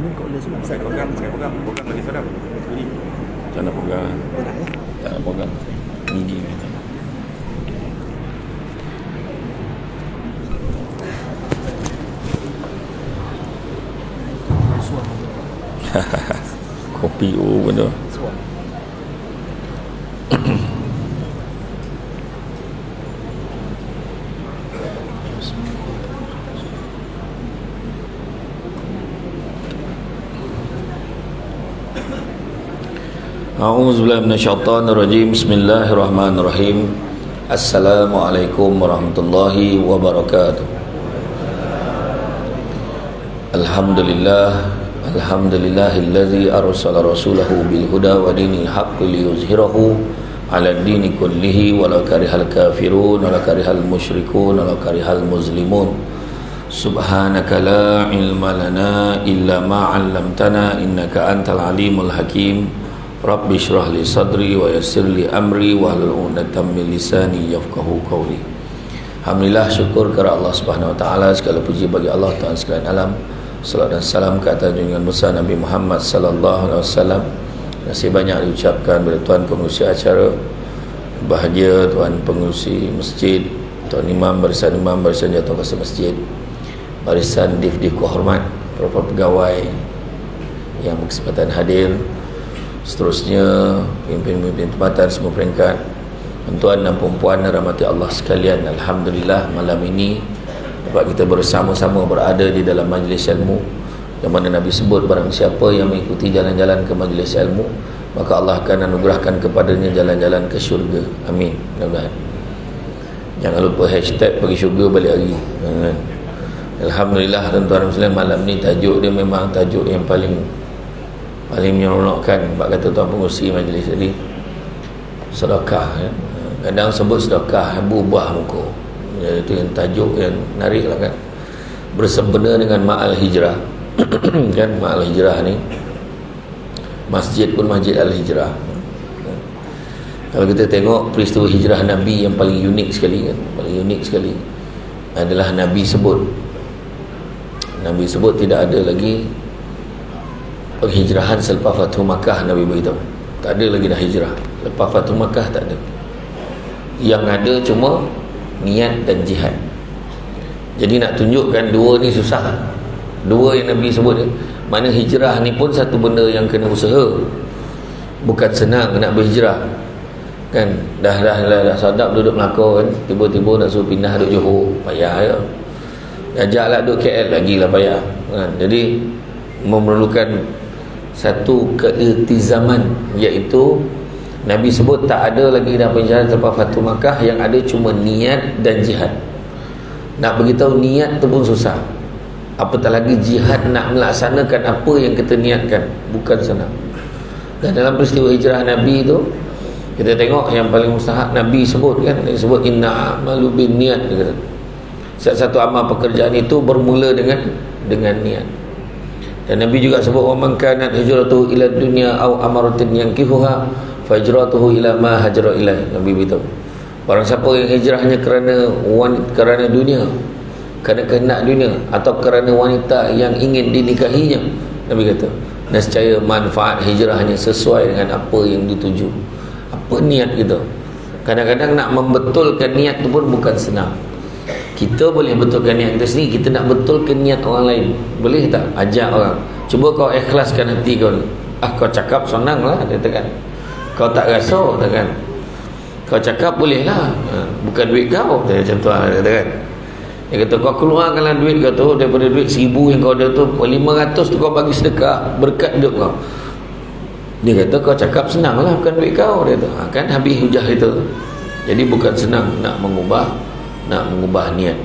Ini kok boleh semua. Saya pegang lagi sedap. Ini. Tak nak pegang. Pegang ya. Tak nak pegang. Gigi. Suam. Kopi benda. Suam. A'udzubillahi minasyaitonirrajim. Bismillahirrahmanirrahim. Assalamualaikum warahmatullahi wabarakatuh. Alhamdulillahillazi arsala rasulahu bil huda wa dinil haqqi liyuzhirahu 'ala ad-dini kullihi walau karihal kafirun walau karihal musyrikun walau karihal muslimun. Subhanaka la ilma lana illa ma 'allamtana innaka antal alimul hakim. Rabbi syrah li sadri wa yassir li amri wa hlul 'uqdatam min lisani yafqahu qawli. Alhamdulillah, syukur kepada Allah Subhanahu wa taala, segala puji bagi Allah Tuhan sekalian alam. Salam dan salam ke atas junjungan besar Nabi Muhammad sallallahu alaihi wasallam. Masih banyak diucapkan kepada tuan pengurusi acara, bahagia tuan pengurusi masjid, tuan imam, barisan jatuh kuasa masjid, barisan div-div kehormat, para pegawai yang berkesempatan hadir, seterusnya pimpin-pimpin tempatan semua peringkat, tuan dan perempuan rahmati Allah sekalian. Alhamdulillah, malam ini dapat kita bersama-sama berada di dalam majlis ilmu yang mana Nabi sebut barang siapa yang mengikuti jalan-jalan ke majlis ilmu maka Allah akan anugerahkan kepadanya jalan-jalan ke syurga. Amin. Mudah-mudahan. Jangan lupa hashtag pergi syurga balik hari. Alhamdulillah, tuan-tuan muslim, malam ni tajuk dia memang tajuk yang paling menyeronokkan. Sebab kata tuan pengurusi majlis tadi, sedekah ya. Kadang sebut sedekah berubah muka. Itu yang tajuk yang menarik lah kan. Bersempena dengan Ma'al Hijrah. Kan Ma'al Hijrah ni masjid pun Masjid Al-Hijrah. Kalau kita tengok peristiwa hijrah Nabi yang paling unik sekali kan, paling unik sekali adalah Nabi sebut tidak ada lagi penghijrahan selepas Fathu Makkah. Nabi beritahu tak ada lagi dah hijrah lepas Fathu Makkah, tak ada. Yang ada cuma niat dan jihad. Jadi nak tunjukkan dua ni susah. Dua yang Nabi sebut ni, mana hijrah ni pun satu benda yang kena usaha. Bukan senang nak berhijrah. Kan dah sadap duduk Melaka kan, tiba-tiba nak suruh pindah duduk Johor, payah ya. Ajaklah duduk KL lagi lah payah kan. Jadi memerlukan satu keiltizaman, iaitu Nabi sebut tak ada lagi dah penjara selepas Fathu Makkah, yang ada cuma niat dan jihad. Nak beritahu niat tu pun susah, apatah lagi jihad nak melaksanakan apa yang kita niatkan, bukan senang. Dan dalam peristiwa hijrah Nabi tu kita tengok yang paling mustahak Nabi sebut kan, dia sebut inna amalu bin niat, dia kata satu amal pekerjaan itu bermula dengan niat. Dan Nabi juga sebut wa man kanat hijratuhu ila dunya aw amaratin yankihuha fajratuhu ila ma hajara ilaih. Nabi beritahu barang siapa yang hijrahnya kerana dunia, kerana kehendak dunia, atau kerana wanita yang ingin dinikahinya, Nabi kata, nescaya manfaat hijrahnya sesuai dengan apa yang dituju, apa niat kita. Kadang-kadang nak membetulkan niat tu pun bukan senang. Kita boleh betulkan niat kita sendiri, kita nak betulkan niat orang lain boleh tak? Ajak orang, cuba kau ikhlaskan hati kau ni. Kau cakap senang lah, dia katakan. Kau tak rasa, katakan. Kau cakap boleh lah, bukan duit kau, macam tu lah, dia katakan. Dia kata kau keluarkanlah duit kau tu, daripada duit 1,000 yang kau ada tu, 500 tu kau bagi sedekah berkat hidup kau. Dia kata kau cakap senang lah, bukan duit kau, dia kata. Kan habis hujah itu. Jadi bukan senang nak mengubah niat.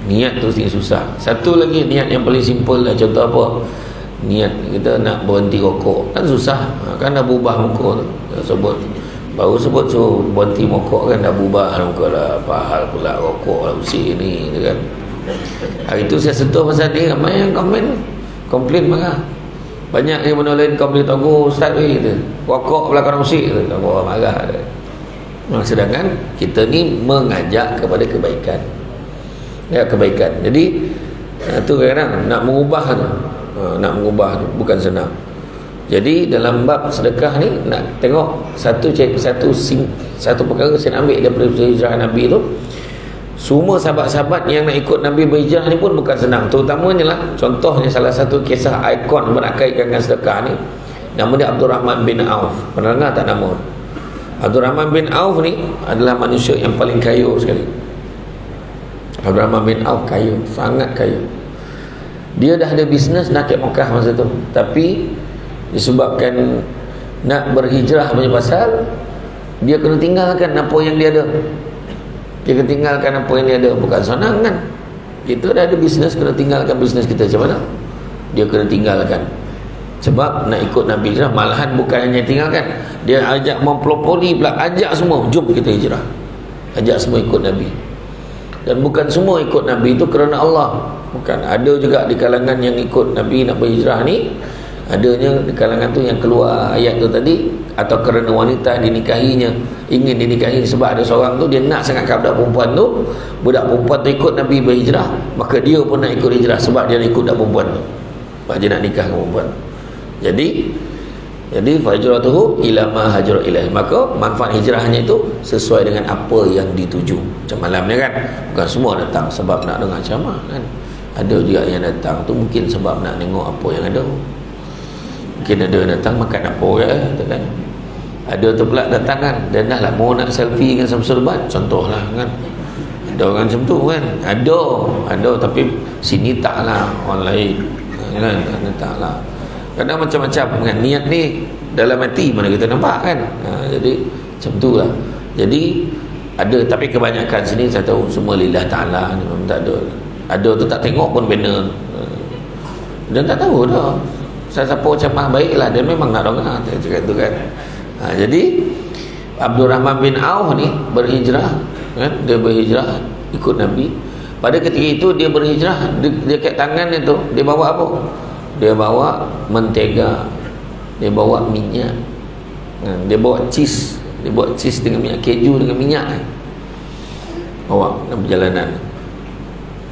Niat tu susah. Satu lagi niat yang paling simple lah, contoh apa? Niat kita nak berhenti rokok, kan susah. Kan dah berubah muka tu. Baru sebut suruh berhenti rokok kan dah berubah muka lah. Apa hal pula rokok lah usia ni kan. Hari tu saya sentuh pasal ni, ramai yang komplain marah. Banyak yang benda lain kau boleh tahu ustaz kita rokok belakang musik tu, kau marah dia. Sedangkan kita ni mengajak kepada kebaikan. Ya, kebaikan. Jadi tu kadang nak mengubah tu. nak mengubah tu bukan senang. Jadi dalam bab sedekah ni nak tengok satu perkara saya nak ambil daripada hijrah Nabi tu, semua sahabat-sahabat yang nak ikut Nabi berhijrah ni pun bukan senang. Terutamanya lah, contohnya salah satu kisah ikon berkaitan dengan sedekah ni, nama dia Abdul Rahman bin Auf. Pernah dengar tak nama? Abdul Rahman bin Auf ni adalah manusia yang paling kaya sekali. Abdul Rahman bin Auf kaya, sangat kaya. Dia dah ada bisnes nak ke Mekah masa tu, tapi disebabkan nak berhijrah punya pasal, dia kena tinggalkan apa yang dia ada. Dia kena tinggalkan apa yang dia ada. Bukan senang kan, kita dah ada bisnes, kena tinggalkan bisnes kita. Macam mana? Dia kena tinggalkan. Sebab nak ikut Nabi hijrah, malahan bukan hanya tinggalkan, dia ajak mempelopori pula, ajak semua, jom kita hijrah, ajak semua ikut Nabi. Dan bukan semua ikut Nabi itu kerana Allah, bukan. Ada juga di kalangan yang ikut Nabi nak berhijrah ni, adanya di kalangan tu yang keluar ayat tu tadi, atau kerana wanita dinikahinya, ingin dinikahi sebab ada seorang tu dia nak sangat budak perempuan tu, budak perempuan tu ikut Nabi berhijrah, maka dia pun nak ikut hijrah sebab dia nak ikut budak perempuan tu, sebab dia nak nikah dengan perempuan. Jadi fahijratuhu ila ma hajara ilaih, maka manfaat hijrahnya itu sesuai dengan apa yang dituju. Macam malam ni kan, bukan semua datang sebab nak dengar ceramah kan, ada juga yang datang tu mungkin sebab nak tengok apa yang ada. Mungkin ada datang makan apa kan. Ada tu pula datang kan, dan dah lah mau nak selfie dengan Samsul Bat, contohlah kan. Ada orang macam tu kan. Ada tapi sini taklah, orang lain kan, taklah. Kadang macam-macam kan, niat ni dalam hati mana kita nampak kan. Jadi macam tu lah. Jadi ada, tapi kebanyakan sini saya tahu semua lillah ta'ala, memang tak ada. Ada tu tak tengok pun banner, dan tak tahu dah siapa ceramah baik lah, dia memang nak dengar cakap tu kan. Jadi Abdul Rahman bin Auf ni berhijrah kan, dia berhijrah ikut Nabi. Pada ketika itu dia berhijrah, dia kat tangan itu dia bawa apa? Dia bawa mentega, dia bawa minyak, dia bawa cheese, dengan minyak keju, dengan minyak bawa dalam perjalanan.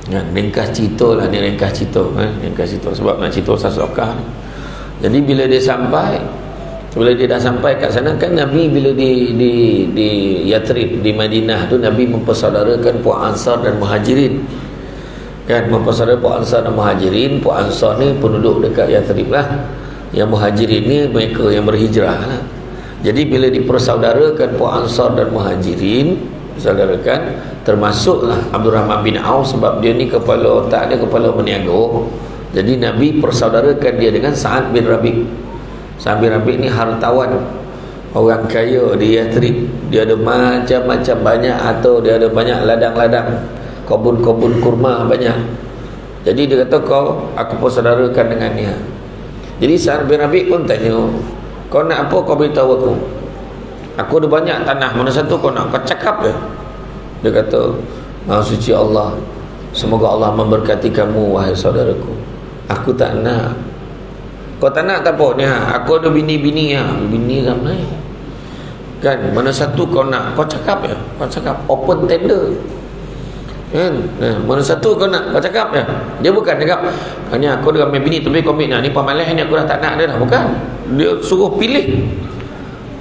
Ringkas cerita lah ni, ringkas cerita sebab nak cerita sasokah ni. Jadi bila dia dah sampai kat sana kan, Nabi bila di Yathrib, di Madinah tu, Nabi mempersaudarakan Puak Ansar dan Muhajirin kan, mempersaudarakan Puak Ansar dan Muhajirin. Puak Ansar ni penduduk dekat Yathrib lah, yang Muhajirin ni mereka yang berhijrah lah. Jadi bila dipersaudarakan Puak Ansar dan Muhajirin, persaudarakan, termasuklah Abdul Rahman bin Auf, sebab dia ni kepala otak dia, kepala peniaga. Jadi Nabi persaudarakan dia dengan Sa'ad bin Rabi'. Sa'ad bin Rabi' ni hartawan, orang kaya di Yathrib. Dia ada macam-macam banyak, atau dia ada banyak ladang-ladang, kebun-kebun kurma banyak. Jadi dia kata, aku persaudarakan dengan dia. Jadi Sa'ad bin Rabi' pun tanya, kau nak apa, kau beritahu aku. Aku ada banyak tanah, mana satu kau nak, kau cakap je. Dia kata, Maha suci Allah, semoga Allah memberkati kamu wahai saudaraku. Aku tak nak. Kau tak nak tak apa ni, aku ada bini-bini bini ramai kan, mana satu kau nak, kau cakap je. Kau cakap, open tender kan. Mana satu kau nak, kau cakap je. Dia bukan cakap, hanya aku ada ramai bini tapi kau nak ni pamalih ni, aku dah tak nak dia dah. Bukan, dia suruh pilih.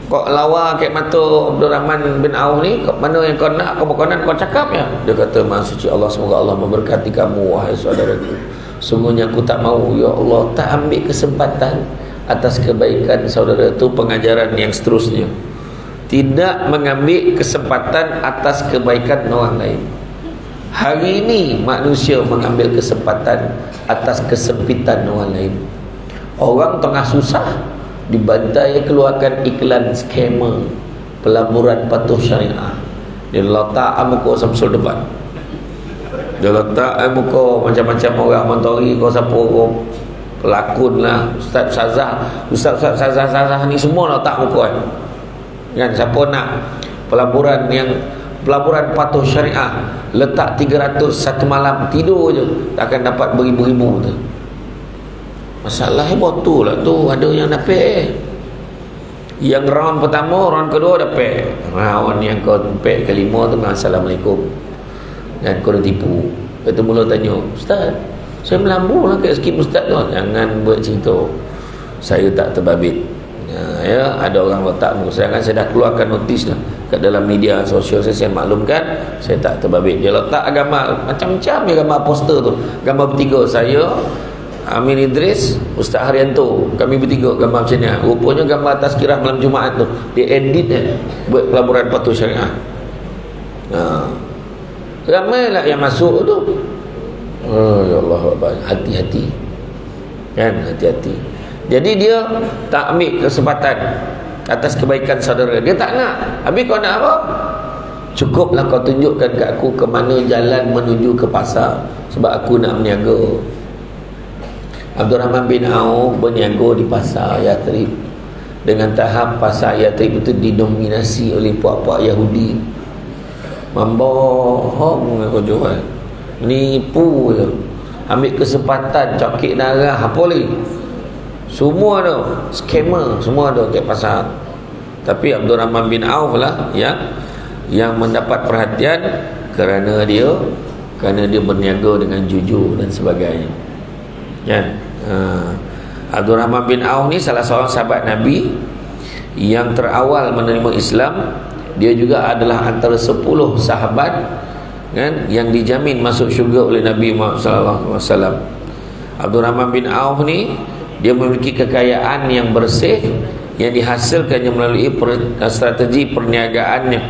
Kau lawa kat mata Abdul Rahman bin Auf ni, mana yang kau nak, kau cakap ya. Dia kata, Maha suci Allah, semoga Allah memberkati kamu wahai saudaraku. Sungguhnya aku tak mahu ya Allah tak ambil kesempatan atas kebaikan saudara. Itu pengajaran yang seterusnya, tidak mengambil kesempatan atas kebaikan orang lain. Hari ini manusia mengambil kesempatan atas kesempitan orang lain. Orang tengah susah, dibantai, keluarkan iklan skema pelaburan patuh syariah. Dia letak muka Samsul depan, dia letak muka macam-macam orang mentori, kau siapa, kau pelakon lah, Ustaz Sazah ni semua letak muka kan. Siapa nak pelaburan patuh syariah, letak 300 satu malam, tidur je akan dapat beribu-ribu tu. Masalah betul lah tu, ada yang dapat. Yang round pertama, round kedua dapat. Round yang keempat, kelima tu Assalamualaikum. Dan kau dah tipu. Lepas tu mula tanya, Ustaz, Saya melambung lah kat sikit ustaz tu. Jangan buat cerita saya tak terbabit. Ya, ada orang letak muka. Sedangkan saya dah keluarkan notis lah kat dalam media sosial saya maklumkan saya tak terbabit. Dia letak gambar macam-macam ya, gambar poster tu. Gambar bertiga, saya, Amin Idris, Ustaz Haryanto, kami bertiga gambar macam ni. Rupanya gambar tazkirah malam Jumaat tu dia edit buat pelaburan Patuh Syariah. Ramailah yang masuk tu. Ya Allah, hati-hati kan, hati-hati. Jadi dia tak ambil kesempatan atas kebaikan saudara. Dia tak nak. Habis kau nak apa? Cukuplah kau tunjukkan kat aku ke mana jalan menuju ke pasar, sebab aku nak berniaga. Abdul Rahman bin Auf berniaga di pasar Yathrib. Dengan tahap pasar Yathrib itu didominasi oleh puak-puak Yahudi. Mambohong kau jual, nipu je, ambil kesempatan cokik darah, apa lagi, semua tu scammer, semua tu kat pasar. Tapi Abdul Rahman bin Auf lah yang mendapat perhatian kerana dia berniaga dengan jujur dan sebagainya kan. Abdul Rahman bin Auf ni salah seorang sahabat Nabi yang terawal menerima Islam. Dia juga adalah antara 10 sahabat kan yang dijamin masuk syurga oleh Nabi Muhammad sallallahu alaihi wasallam. Abdul Rahman bin Auf ni dia memiliki kekayaan yang bersih yang dihasilkannya melalui strategi perniagaannya.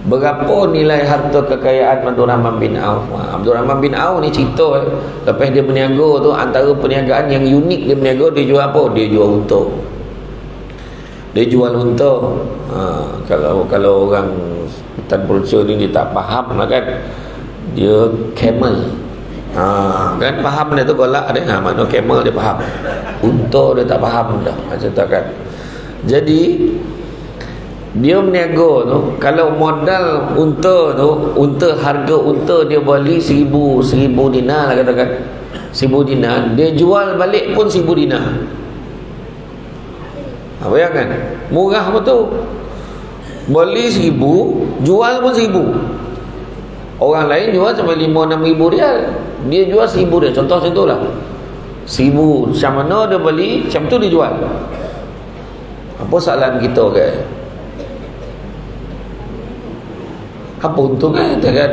Berapa nilai harta kekayaan Abdul Rahman bin Auf? Abdul Rahman bin Auf ni cerita lepas dia berniaga tu, antara perniagaan yang unik dia berniaga, dia jual apa? Dia jual unta. Dia jual unta. Kalau orang hutan Pulsa ni dia tak faham lah kan, dia camel. Kan faham dia tu golak dia. Mana camel dia faham, unta dia tak faham dah macam tu kan. Jadi dia berniaga tu, kalau modal unta tu, harga unta dia beli 1000 dinar lah katakan, 1000 dinar, dia jual balik pun 1000 dinar. Bayangkan, murah betul. Beli 1000, jual pun 1000. Orang lain jual sampai 5-6 ribu rial, dia jual 1000 dia. Contoh macam tu lah, 1000 macam mana dia beli, macam tu dia jual. Apa soalan kita kan? Apa untungnya kan?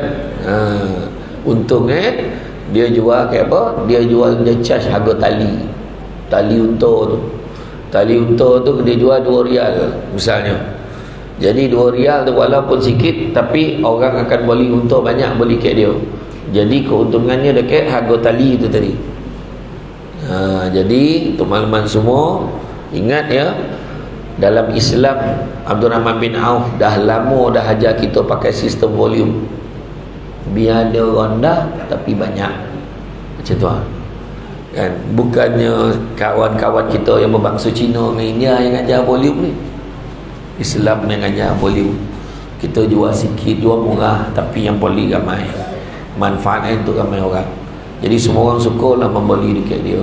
Untungnya dia jual kayak apa? Dia charge harga tali unta tu. Tali unta tu dia jual 2 rial misalnya. Jadi 2 rial tu walaupun sikit, tapi orang akan beli unta banyak, beli kat dia. Jadi keuntungannya dekat harga tali tu tadi. Jadi untuk makluman semua, ingat ya, dalam Islam Abdul Rahman bin Auf dah lama dah ajar kita pakai sistem volume. Biar dia rendah tapi banyak. Macam tu kan. Bukannya kawan-kawan kita yang berbangsa Cina dengan India yang ajar volume ni. Islam yang ajar volume. Kita jual sikit, jual murah, tapi yang beli ramai. Manfaatnya untuk ramai orang. Jadi semua orang sukalah membeli dekat dia.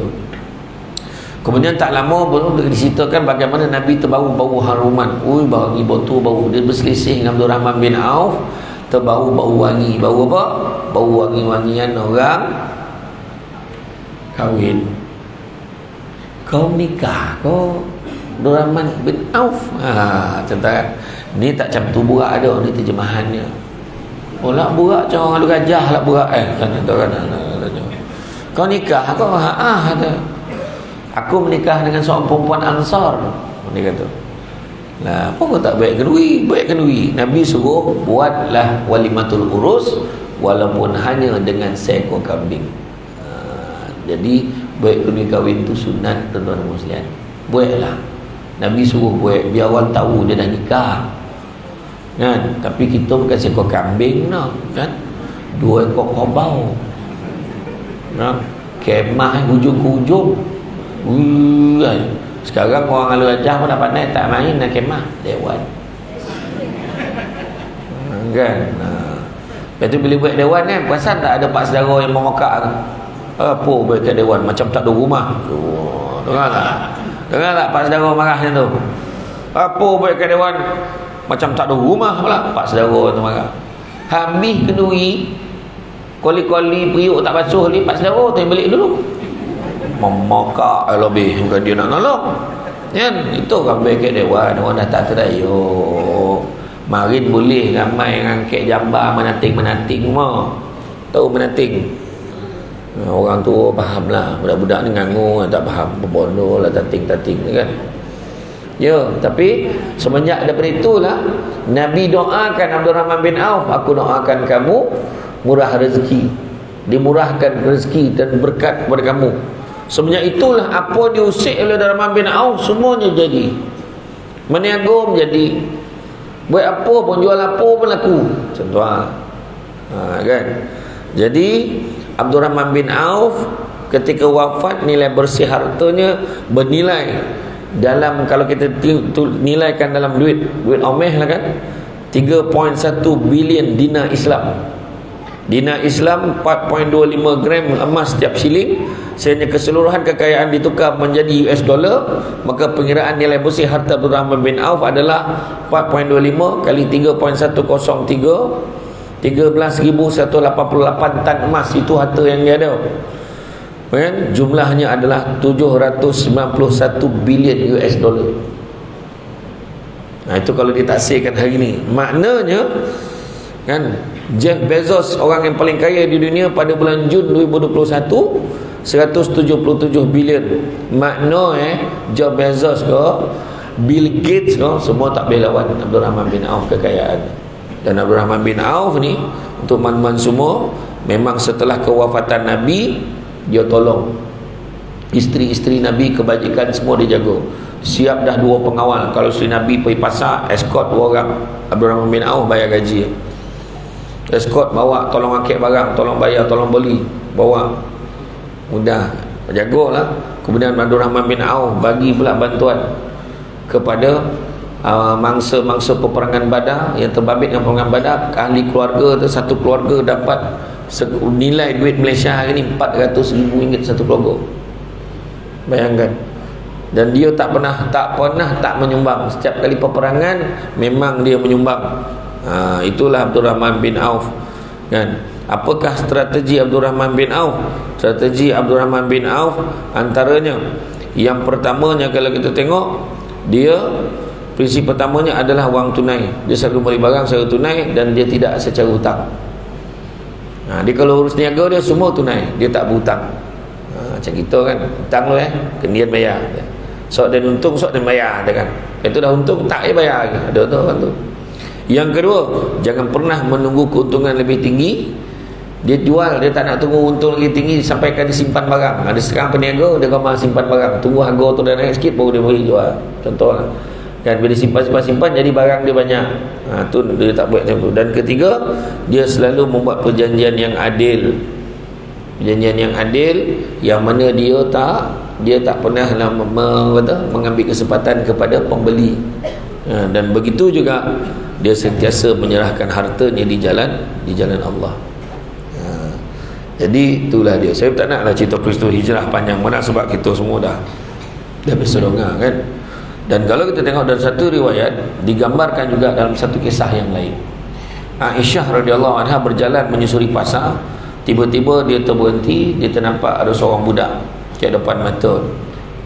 Kemudian tak lama baru diceritakan bagaimana Nabi terbau haruman. Bagi botol bau. Dia berselisih dengan Abdul Rahman bin Auf, terbau wangi. Bau apa? Bau wangi-wangian orang kahwin. Kau nikah kau Abdul Rahman bin Auf. Contoh ni tak macam tu burak ada, ni terjemahannya. Oh lah burak macam orang lu gajah lah burak kan kau nikah kau ada. Aku menikah dengan seorang perempuan Ansar. Dia kata, lah apa kau tak baik kenduri? Baik kenduri. Nabi suruh buatlah walimatul urus walaupun hanya dengan seekor kambing. Jadi baik kenduri kahwin tu sunat, tuan-tuan muslimin. Buatlah. Nabi suruh buat biar orang tahu dia dah nikah. Kan? Tapi kita bukan seekor kambing no, kan? 2 ekor kerbau. Nah, kemah hujung ke hujung. Sekarang orang Alu Rajah pun dah pandai tak main nak kemah dewan kan. Lepas tu bila buat dewan kan, perasan tak ada pak saudara yang memokak apa buat kat dewan macam tak ada rumah. Dengar tak pak saudara marah macam tu? Apa buat kat dewan macam tak ada rumah pula, pak saudara tu marah. Habis kenduri Koli-koli periuk tak basuh, lipat saudara tu yang balik dulu. Memakak lebih, bukan dia nak nolong. Kan? Itu orang baik dewan. Orang dah tak terayuk. Marin boleh ramai ngangkat jambar menating-menating semua. Tahu menating? Orang tu faham lah. Budak-budak ni ngangu, tak faham. Berbondo lah, tating-tating kan. Ya, tapi semenjak daripada itulah Nabi doakan Abdul Rahman bin Auf, aku doakan kamu murah rezeki, dimurahkan rezeki dan berkat kepada kamu. Semenjak itulah apa diusik oleh Abdul Rahman bin Auf semuanya jadi. Meniaga menjadi, buat apa pun, jual apa pun laku. Contoh kan. Jadi Abdul Rahman bin Auf ketika wafat, nilai bersih hartanya bernilai dalam, kalau kita nilaikan dalam duit omeh lah kan, 3.1 bilion dinar Islam. Dinar Islam 4.25 gram emas setiap siling. Sehingga keseluruhan kekayaan ditukar menjadi US dollar, maka pengiraan nilai bersih harta Abdul Rahman bin Auf adalah 4.25 kali 3.103, 13,188 tan emas. Itu harta yang dia ada. Kan? Jumlahnya adalah 791 bilion US dollar. Nah, itu kalau ditaksirkan hari ni, maknanya kan, Jeff Bezos, orang yang paling kaya di dunia pada bulan Jun 2021, 177 bilion. Makna Jeff Bezos ke, Bill Gates ke, semua tak boleh lawan Abdul Rahman bin Auf kekayaan. Dan Abdul Rahman bin Auf ni, untuk makluman semua, memang setelah kewafatan Nabi, dia tolong isteri-isteri Nabi, kebajikan semua dia jaga. Siap dah 2 pengawal. Kalau isteri Nabi pergi pasar, escort 2 orang, Abdul Rahman bin Auf bayar gaji. Escort bawa, tolong angkat barang, tolong bayar, tolong beli, bawa, mudah, jagalah. Kemudian Abdul Rahman bin Auf bagi pula bantuan kepada mangsa-mangsa peperangan Badar yang terbabit dengan peperangan Badar. Ahli keluarga tu, satu keluarga dapat nilai duit Malaysia hari ni 400,000 ringgit satu keluarga. Bayangkan. Dan dia tak pernah tak menyumbang. Setiap kali peperangan memang dia menyumbang. Itulah Abdul Rahman bin Auf kan. Apakah strategi Abdul Rahman bin Auf? Strategi Abdul Rahman bin Auf antaranya, yang pertamanya kalau kita tengok, dia prinsip pertamanya adalah wang tunai. Dia selalu beli barang secara tunai dan dia tidak secara hutang. Dia kalau urus niaga dia semua tunai, dia tak berhutang. Macam kita kan, hutang lo kemudian bayar. Sok dan untung, sok dan bayar dia kan. Itu dah untung tak bayar lagi. Ada tu kan tu. Yang kedua, jangan pernah menunggu keuntungan lebih tinggi. Dia jual, dia tak nak tunggu untung lagi tinggi sampaikan dia simpan barang. Ada sekarang peniaga dia gambar simpan barang, tunggu harga tu dah naik sikit baru dia beri jual. Contoh lah. Dan bila simpan jadi barang dia banyak. Tu dia tak buat macam tu. Dan ketiga, dia selalu membuat perjanjian yang adil. Perjanjian yang adil yang mana dia tak pernah mengambil kesempatan kepada pembeli. Dan begitu juga dia sentiasa menyerahkan hartanya di jalan Allah. Jadi itulah dia. Saya tak naklah cerita peristiwa hijrah panjang mana, sebab kita semua dah bersedongah kan. Dan kalau kita tengok dalam satu riwayat, digambarkan juga dalam satu kisah yang lain. Aisyah radhiyallahu anha berjalan menyusuri pasar. Tiba-tiba dia terberhenti, dia ternampak ada seorang budak kat depan mata.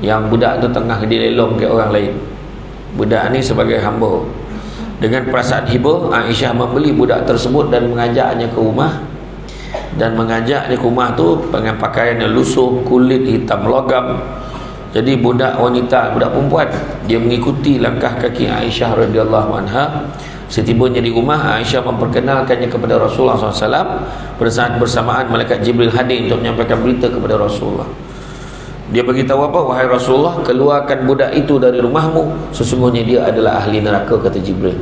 Yang budak tu tengah dilelong ke orang lain. Budak ni sebagai hamba. Dengan perasaan hibah, Aisyah membeli budak tersebut dan mengajaknya ke rumah. Dan mengajaknya ke rumah tu dengan pakaian yang lusuh, kulit hitam logam. Jadi budak wanita, budak perempuan, dia mengikuti langkah kaki Aisyah radhiyallahu anha. Setibanya di rumah, Aisyah memperkenalkannya kepada Rasulullah SAW. Pada saat bersamaan malaikat Jibril hadir untuk menyampaikan berita kepada Rasulullah. Dia beritahu apa? Wahai Rasulullah, keluarkan budak itu dari rumahmu, sesungguhnya dia adalah ahli neraka, kata Jibril.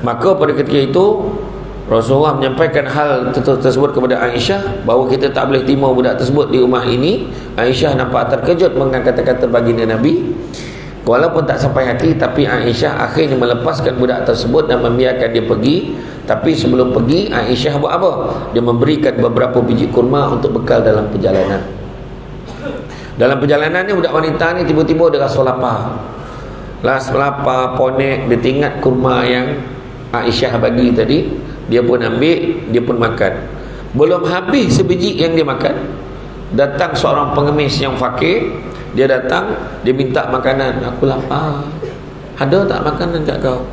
Maka pada ketika itu Rasulullah menyampaikan hal tersebut kepada Aisyah, bahawa kita tak boleh terima budak tersebut di rumah ini. Aisyah nampak terkejut mengangkat kata-kata baginda Nabi. Walaupun tak sampai hati, tapi Aisyah akhirnya melepaskan budak tersebut dan membiarkan dia pergi. Tapi sebelum pergi, Aisyah buat apa? Dia memberikan beberapa biji kurma untuk bekal dalam perjalanan. Dalam perjalanan ni, budak wanita ni tiba-tiba dia rasa lapar. Lapar, ponek, dia teringat kurma yang Aisyah bagi tadi. Dia pun ambil, dia pun makan. Belum habis sebiji yang dia makan, datang seorang pengemis yang fakir. Dia datang, dia minta makanan. Aku lapar, ada tak makanan kat kau?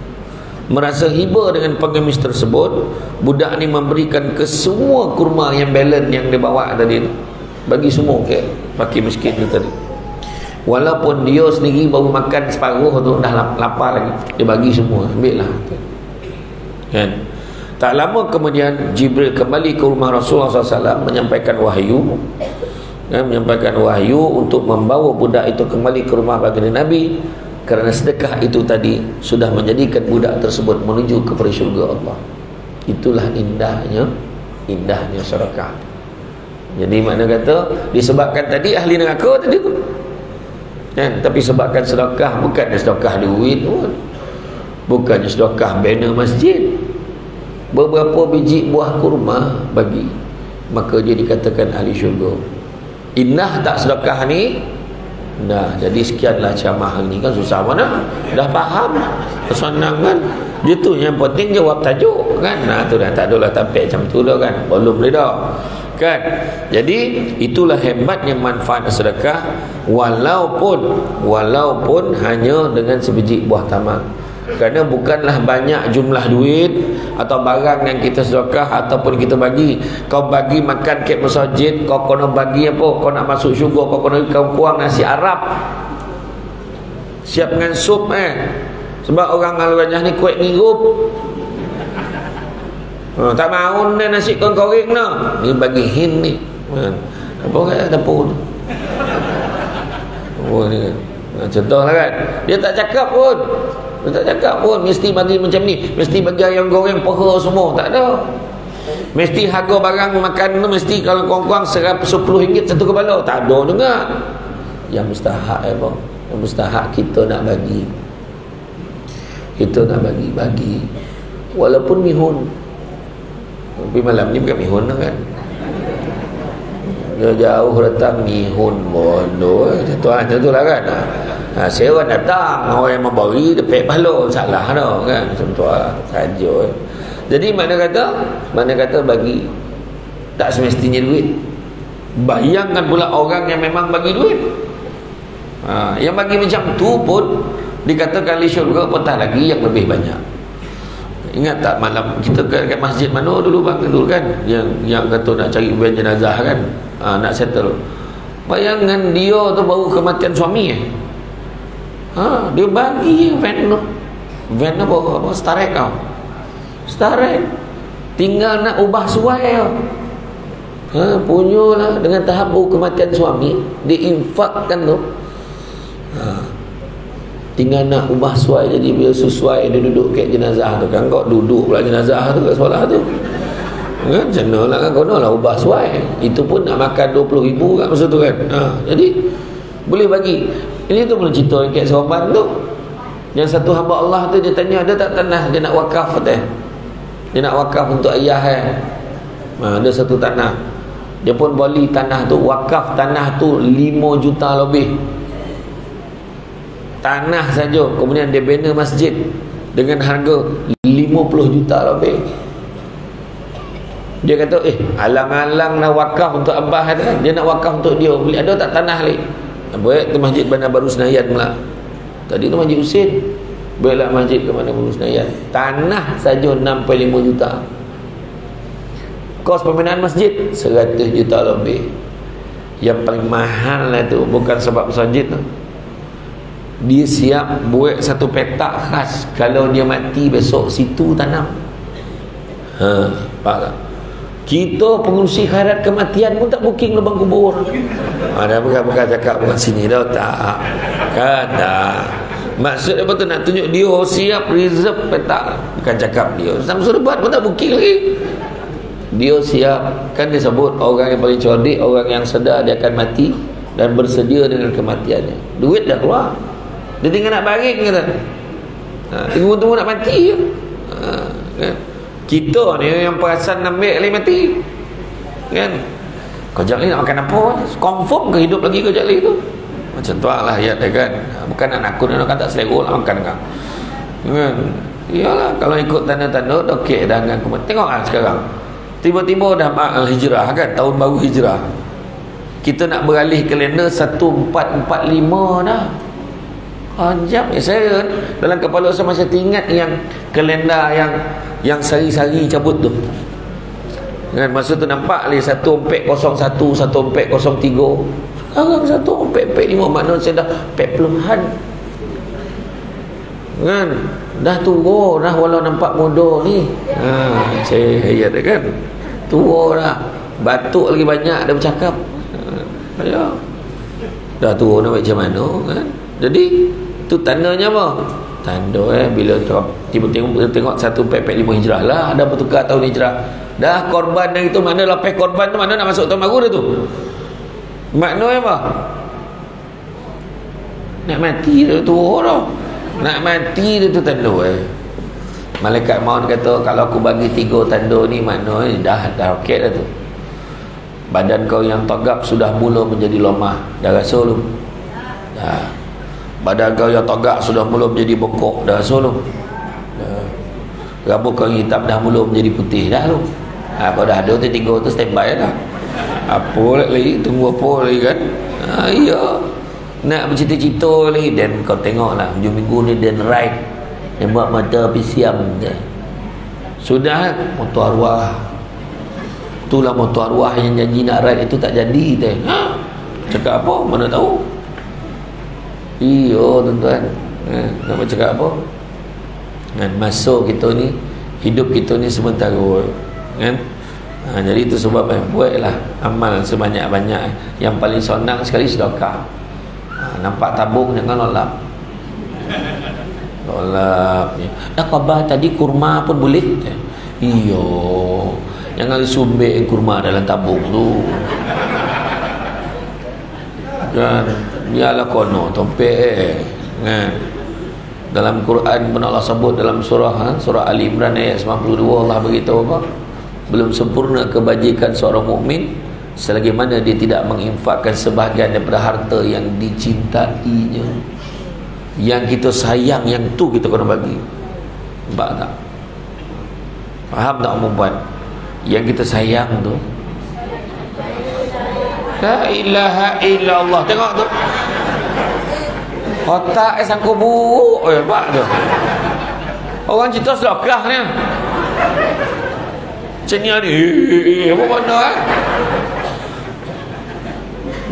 Merasa hiba dengan pengemis tersebut, budak ni memberikan ke semua kurma yang balance yang dia bawa tadi tu, bagi semua ke fakir miskin tu tadi. Walaupun dia sendiri baru makan separuh tu, dah lapar lagi, dia bagi semua, ambil lah kan. Tak lama kemudian Jibril kembali ke rumah Rasulullah SAW menyampaikan wahyu, menyampaikan wahyu untuk membawa budak itu kembali ke rumah baginda Nabi, kerana sedekah itu tadi sudah menjadikan budak tersebut menuju kepada syurga Allah. Itulah indahnya sedekah. Jadi makna kata disebabkan tadi ahli neraka tadi tu kan, tapi sebabkan sedekah, bukannya sedekah duit pun, bukannya sedekah banner masjid, beberapa biji buah kurma bagi, maka dia dikatakan ahli syurga. Indah tak sedekah ni? Nah, jadi sekianlah ceramah ni, kan susah mana? Dah faham? Senang kan? Dia tu yang penting jawab tajuk kan. Nah, tu dah tak adalah tampil macam tu dah kan. Belum boleh dah. Kan? Jadi itulah hebatnya manfaat sedekah, walaupun hanya dengan sebiji buah tamak. Kerana bukanlah banyak jumlah duit atau barang yang kita sedekah ataupun kita bagi. Kau bagi makan kek masjid, kau kena bagi apa? Kau nak masuk syurga, kau kena kau kuang nasi Arab siap dengan sup sebab orang Al-Rajah ni kuat ngirup. Tak mahu ni nasi goreng no. Ni bagi hin ni. Apa kata dapur tu? Oh ni kan. Contohlah kan. Dia tak cakap pun. Mesti bagi macam ni, mesti bagi ayam goreng peha semua, tak ada. Mesti harga barang makan tu mesti kalau kurang-kurang RM10 satu kepala, tak ada juga. Yang mustahak apa? Yang mustahak kita nak bagi. Kita nak bagi walaupun mihun. Tapi malam ni bukan mihun kan. Jauh datang mihun bodoh. Contoh lah kan. Sewa datang, orang yang memberi depek pahala, salah dah kan. Contoh lah saja. Jadi mana kata bagi tak semestinya duit. Bayangkan pula orang yang memang bagi duit. Yang bagi macam tu pun dikatakan ahli syurga, apatah lagi yang lebih banyak. Ingat tak malam kita kat masjid mana dulu bang dulu kan, yang kata nak cari van jenazah kan, nak settle. Bayangan dia tu baru kematian suami dia bagi van apa starek kau. Starek tinggal nak ubah suai punyalah dengan tahap baru kematian suami, diinfakkan tu. Tinggal nak ubah suai jadi biar sesuai dia duduk kat jenazah tu kan. Kau duduk pula jenazah tu kat sekolah tu kan, macam mana lah kan, kau nak ubah suai. Itu pun nak makan 20,000 kat masa tu kan. Jadi boleh bagi. Ini tu pun cerita kat Seremban tu. Yang satu hamba Allah tu dia tanya ada tak tanah dia nak wakaf dia nak wakaf untuk ayah ada satu tanah. Dia pun beli tanah tu, wakaf tanah tu 5 juta lebih. Tanah saja, kemudian dia bina masjid dengan harga 50 juta lebih. Dia kata alang-alang nak wakaf untuk abah kan? Dia nak wakaf untuk dia, beli ada tak tanah lagi? Baik tu Masjid Bandar Baru Senayan pula. Tadi tu Masjid Husin, baiklah masjid ke Bandar Baru Senayan, tanah saja 65 juta. Kos pembinaan masjid 100 juta lebih. Yang paling mahal lah tu bukan sebab masjid tu, dia siap buat satu petak khas, kalau dia mati besok situ tanam. Faham tak? Kita pengurusi khairat kematian pun tak booking lubang kubur. Ada bukan cakap bukan sini dah, tak kan, tak. Maksud apa tu, nak tunjuk dia siap reserve petak, bukan cakap dia sama serbat pun tak booking lagi. Dia siap, kan dia sebut orang yang paling cerdik, orang yang sedar dia akan mati dan bersedia dengan kematiannya. Duit dah keluar, dia tinggal nak baring kata. Tunggu-tunggu nak mati kan. Kita ni yang perasan ambil kali mati kan. Kejap lagi nak makan apa? Confirm ke hidup lagi kejap lagi tu? Macam tu lah ayat dia kan. Bukan nak nakut, nak tak selera lah makan kan. Iyalah, kalau ikut tanda-tanda okey dah dengan kumat. Tengok lah sekarang Tiba-tiba dah Hijrah kan, tahun baru Hijrah. Kita nak beralih kalender 1445 dah. Jap, saya dalam kepala saya masih teringat yang kalender yang sari-sari cabut tu. Kan masa tu nampak lagi 1401, 1403. Sekarang 1445, maknanya saya dah 40-an. Kan dah tua dah, walau nampak muda ni. Saya hayat kan, tua dah, batuk lagi banyak dah bercakap. Ya, dah tua nak macam mana kan. Jadi tu tandanya apa? Tanda bila tiba-tiba tengok 1445 Hijrah lah, dah bertukar tahun Hijrah. Dah korban yang itu, mana lepas korban tu mana nak masuk tahun baru dah tu. Maknanya apa? Nak mati dah tua dah. Nak mati dia tu tanda. Malaikat maut kata, kalau aku bagi 3 tanda ni, maknanya dah roket dah tu. Badan kau yang tegap sudah mula menjadi lemah. Dah rasa lu? Dah. Badan kau yang tegak sudah mula menjadi bengkok. Dah rasa lu? Dah. Rambut kau yang hitam dah mula menjadi putih. Dah lu? Kalau dah ada tu 3 tu standby dah. Apa lagi? Tunggu apa lagi kan? Ya. Nak bercita-cita lagi. Dan kau tengok lah, hujung minggu ni Dan Wright yang buat mata api siam je. Sudah motor arwah. Itulah motor arwah yang janji nak ride itu tak jadi teh. Cakap apa? Mana tahu. Iyo tuan-tuan. Nak bercakap apa? Kan masa kita ni, hidup kita ni sementara kan. Jadi itu sebab buatlah amal sebanyak-banyak. Yang paling senang sekali sedekah. Nampak tabung jangan lolap. Lolap. Dah khabar tadi kurma pun boleh. Iyo. Jangan sumbek kurma dalam tabung tu. Dan biarlah kono tompek kan. Dalam Quran pun Allah sebut dalam surah Ali Imran ayat 92, Allah beritahu apa? Belum sempurna kebajikan seorang mukmin selagi mana dia tidak menginfakkan sebahagian daripada harta yang dicintainya. Yang kita sayang, yang tu kita kena bagi. Nampak tak? Faham tak perempuan? Yang kita sayang tu, la ilaha illallah. Tengok tu, otak sangkut buruk. Nampak tu, orang cerita sedekah ni macam ni apa benda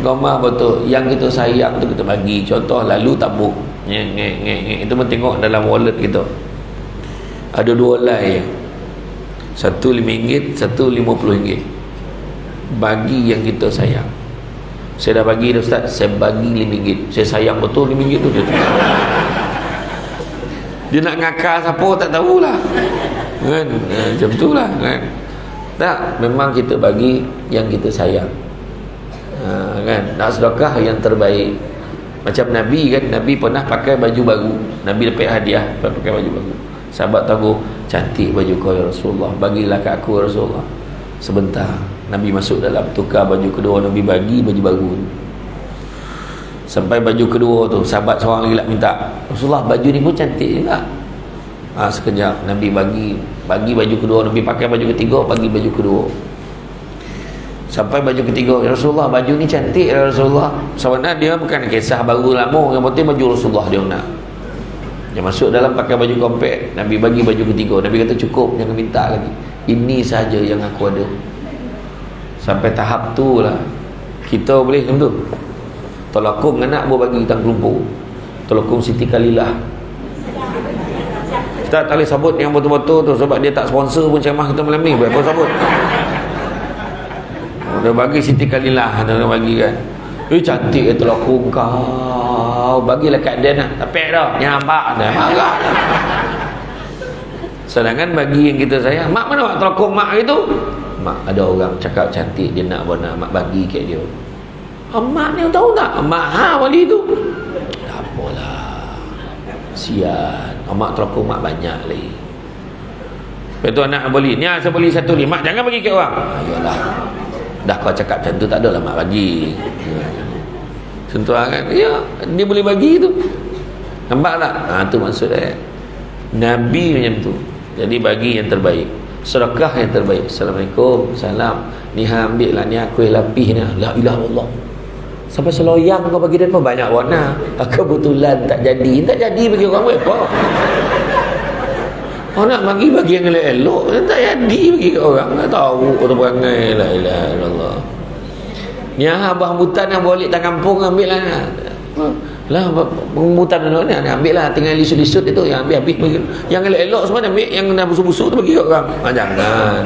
gambar betul. Yang kita sayang tu kita bagi. Contoh lalu tabung itu pun tengok dalam wallet kita ada 2 helai, satu RM5, satu RM50. Bagi yang kita sayang. Saya dah bagi dah Ustaz, saya bagi RM5. Saya sayang betul RM5 tu. Dia nak ngakal siapa tak tahulah kan. Macam tu lah kan. Tak, memang kita bagi yang kita sayang. Kan, nak sedekah yang terbaik. Macam Nabi kan, Nabi pernah pakai baju baru. Nabi dapat hadiah pakai baju baru. Sahabat tahu, cantik baju kau ya Rasulullah, bagilah kat aku ya Rasulullah. Sebentar, Nabi masuk dalam, tukar baju kedua, Nabi bagi baju baru. Sampai baju kedua tu, sahabat seorang lagi nak minta, Rasulullah baju ni pun cantik juga. Sekejap, Nabi bagi baju kedua, Nabi pakai baju ketiga, bagi baju kedua. Sampai baju ketiga, ya Rasulullah baju ni cantik ya Rasulullah. Sebenarnya dia bukan kisah baru lama, yang penting baju Rasulullah dia nak. Dia masuk dalam pakai baju kompek, Nabi bagi baju ketiga. Nabi kata cukup, jangan minta lagi. Ini saja yang aku ada. Sampai tahap tu lah kita boleh macam tu. Tolakum anak boleh bagi tang kelumpur. Tolakum Siti Kalilah. Kita tak boleh sebut yang betul-betul tu sebab dia tak sponsor pun ceramah kita malam ni. Berapa sebut? Dia bagi Siti Kalilah, dia bagi kan. Cantik tolakum kau. Bagilah kat dia nak. Tapi dah, nyampak dah. Marah. Sedangkan bagi yang kita sayang, mak mana mak tolakum mak itu? Mak ada orang cakap cantik, dia nak buat mak bagi kat dia. Mak ni tahu tak? Mak wali tu. Tak apalah. Sian. Mak tolakum mak banyak lagi. Lepas tu anak beli. Ni saya beli satu ni. Mak jangan bagi kat orang. Ayolah. Dah kau cakap macam tu, tak adalah mak bagi. Sentuh kan? Ya, dia boleh bagi tu. Nampak tak? Tu maksud dia. Nabi macam tu. Jadi bagi yang terbaik. sedekah yang terbaik. Assalamualaikum, salam, ni ambil lah ni kuih lapis ni, la ilaha illallah. Sampai seloyang kau bagi dia pun banyak warna. Kebetulan tak jadi bagi orang apa. Orang nak bagi yang elok, tak jadi bagi orang. Tak tahu tu perangai, la ilaha illallah. Ni abah rambutan yang balik tak kampung, ambil lah. Lah rambutan ni ambil lah, tinggal lisut-lisut itu yang ambil habis. Yang elok semua ambil, yang dah busuk-busuk tu bagi orang. Jangan.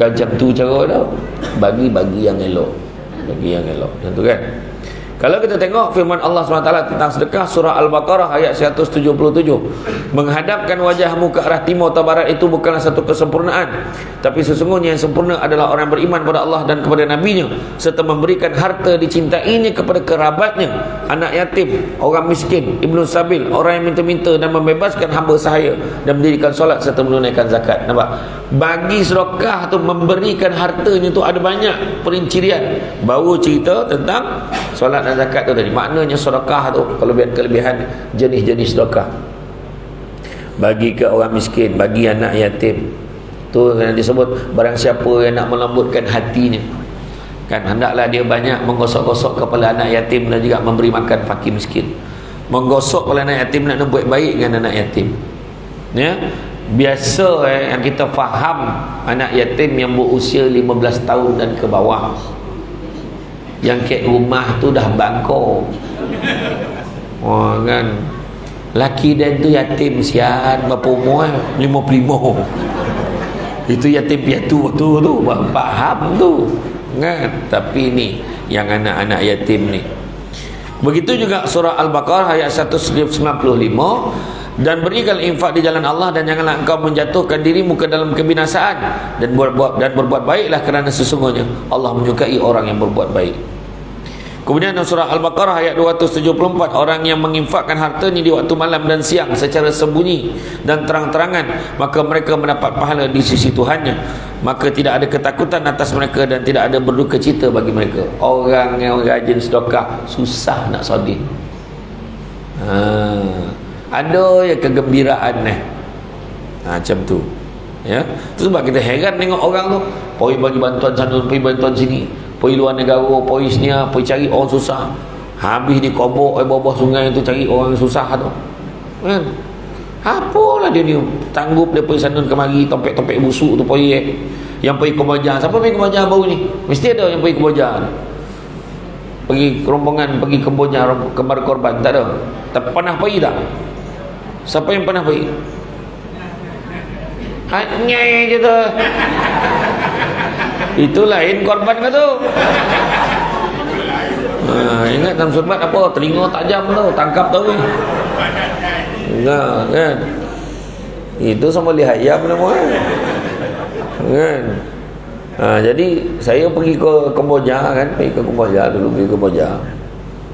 Kan macam tu cara dah. Bagi yang elok. Bagi yang elok. Macam tu kan. Kalau kita tengok firman Allah SWT tentang sedekah, surah Al-Baqarah ayat 177, menghadapkan wajahmu ke arah timur atau barat itu bukanlah satu kesempurnaan, tapi sesungguhnya yang sempurna adalah orang yang beriman pada Allah dan kepada Nabi-Nya, serta memberikan harta dicintainya kepada kerabatnya, anak yatim, orang miskin, ibnu sabil, orang yang minta-minta, dan membebaskan hamba sahaya, dan mendirikan solat serta menunaikan zakat. Nampak? Bagi sedekah tu, memberikan hartanya tu ada banyak perincian. Baru cerita tentang solat dan zakat tu tadi. Maknanya sedekah tu kelebihan jenis-jenis sedekah. Bagi ke orang miskin, bagi anak yatim. Tu yang disebut barang siapa yang nak melembutkan hatinya, kan hendaklah dia banyak menggosok-gosok kepala anak yatim dan juga memberi makan fakir miskin. Menggosok kepala anak yatim, nak buat baik dengan anak yatim. Ya. Biasa yang kita faham anak yatim yang berusia 15 tahun dan ke bawah, yang kat rumah tu dah bangko. Oh kan, laki dia tu yatim sian, berapa umur 55. Itu yatim piatu waktu tu, faham tu kan. Tapi ni yang anak-anak yatim ni. Begitu juga surah Al-Baqarah ayat 195, dan berikan infak di jalan Allah, dan janganlah engkau menjatuhkan dirimu ke dalam kebinasaan, dan berbuat baiklah kerana sesungguhnya Allah menyukai orang yang berbuat baik. Kemudian surah Al-Baqarah ayat 274, orang yang menginfakkan hartanya di waktu malam dan siang secara sembunyi dan terang-terangan, maka mereka mendapat pahala di sisi Tuhannya, maka tidak ada ketakutan atas mereka dan tidak ada berduka cita bagi mereka. Orang yang rajin sedekah susah nak sedih. Ada ya kegembiraan macam tu. Ya, itu sebab kita heran tengok orang tu pergi bagi bantuan sana, pergi bantuan sini, pergi luar negara, pergi sini, pergi cari orang susah. Habis di kobok bawah sungai tu cari orang susah tu. Kan? Apalah dia ni tanggup dia pergi sana kemari, topek-topek busuk tu pergi. Yang pergi ke Bajar, siapa pergi ke Bajar baru ni? Mesti ada yang pergi ke Bajar. Pergi rombongan pergi ke Bajar kembar korban, tak ada. Tak pernah pergi tak? Siapa yang pernah pergi? Nyai je tu. Itu lain korban ke tu? Ingat dalam surbat apa? Telinga tajam tu, tangkap tu. Enggak kan? Itu sama lihat ayam nama kan? Jadi saya pergi ke Kamboja kan, pergi ke Kamboja dulu, pergi ke Kamboja.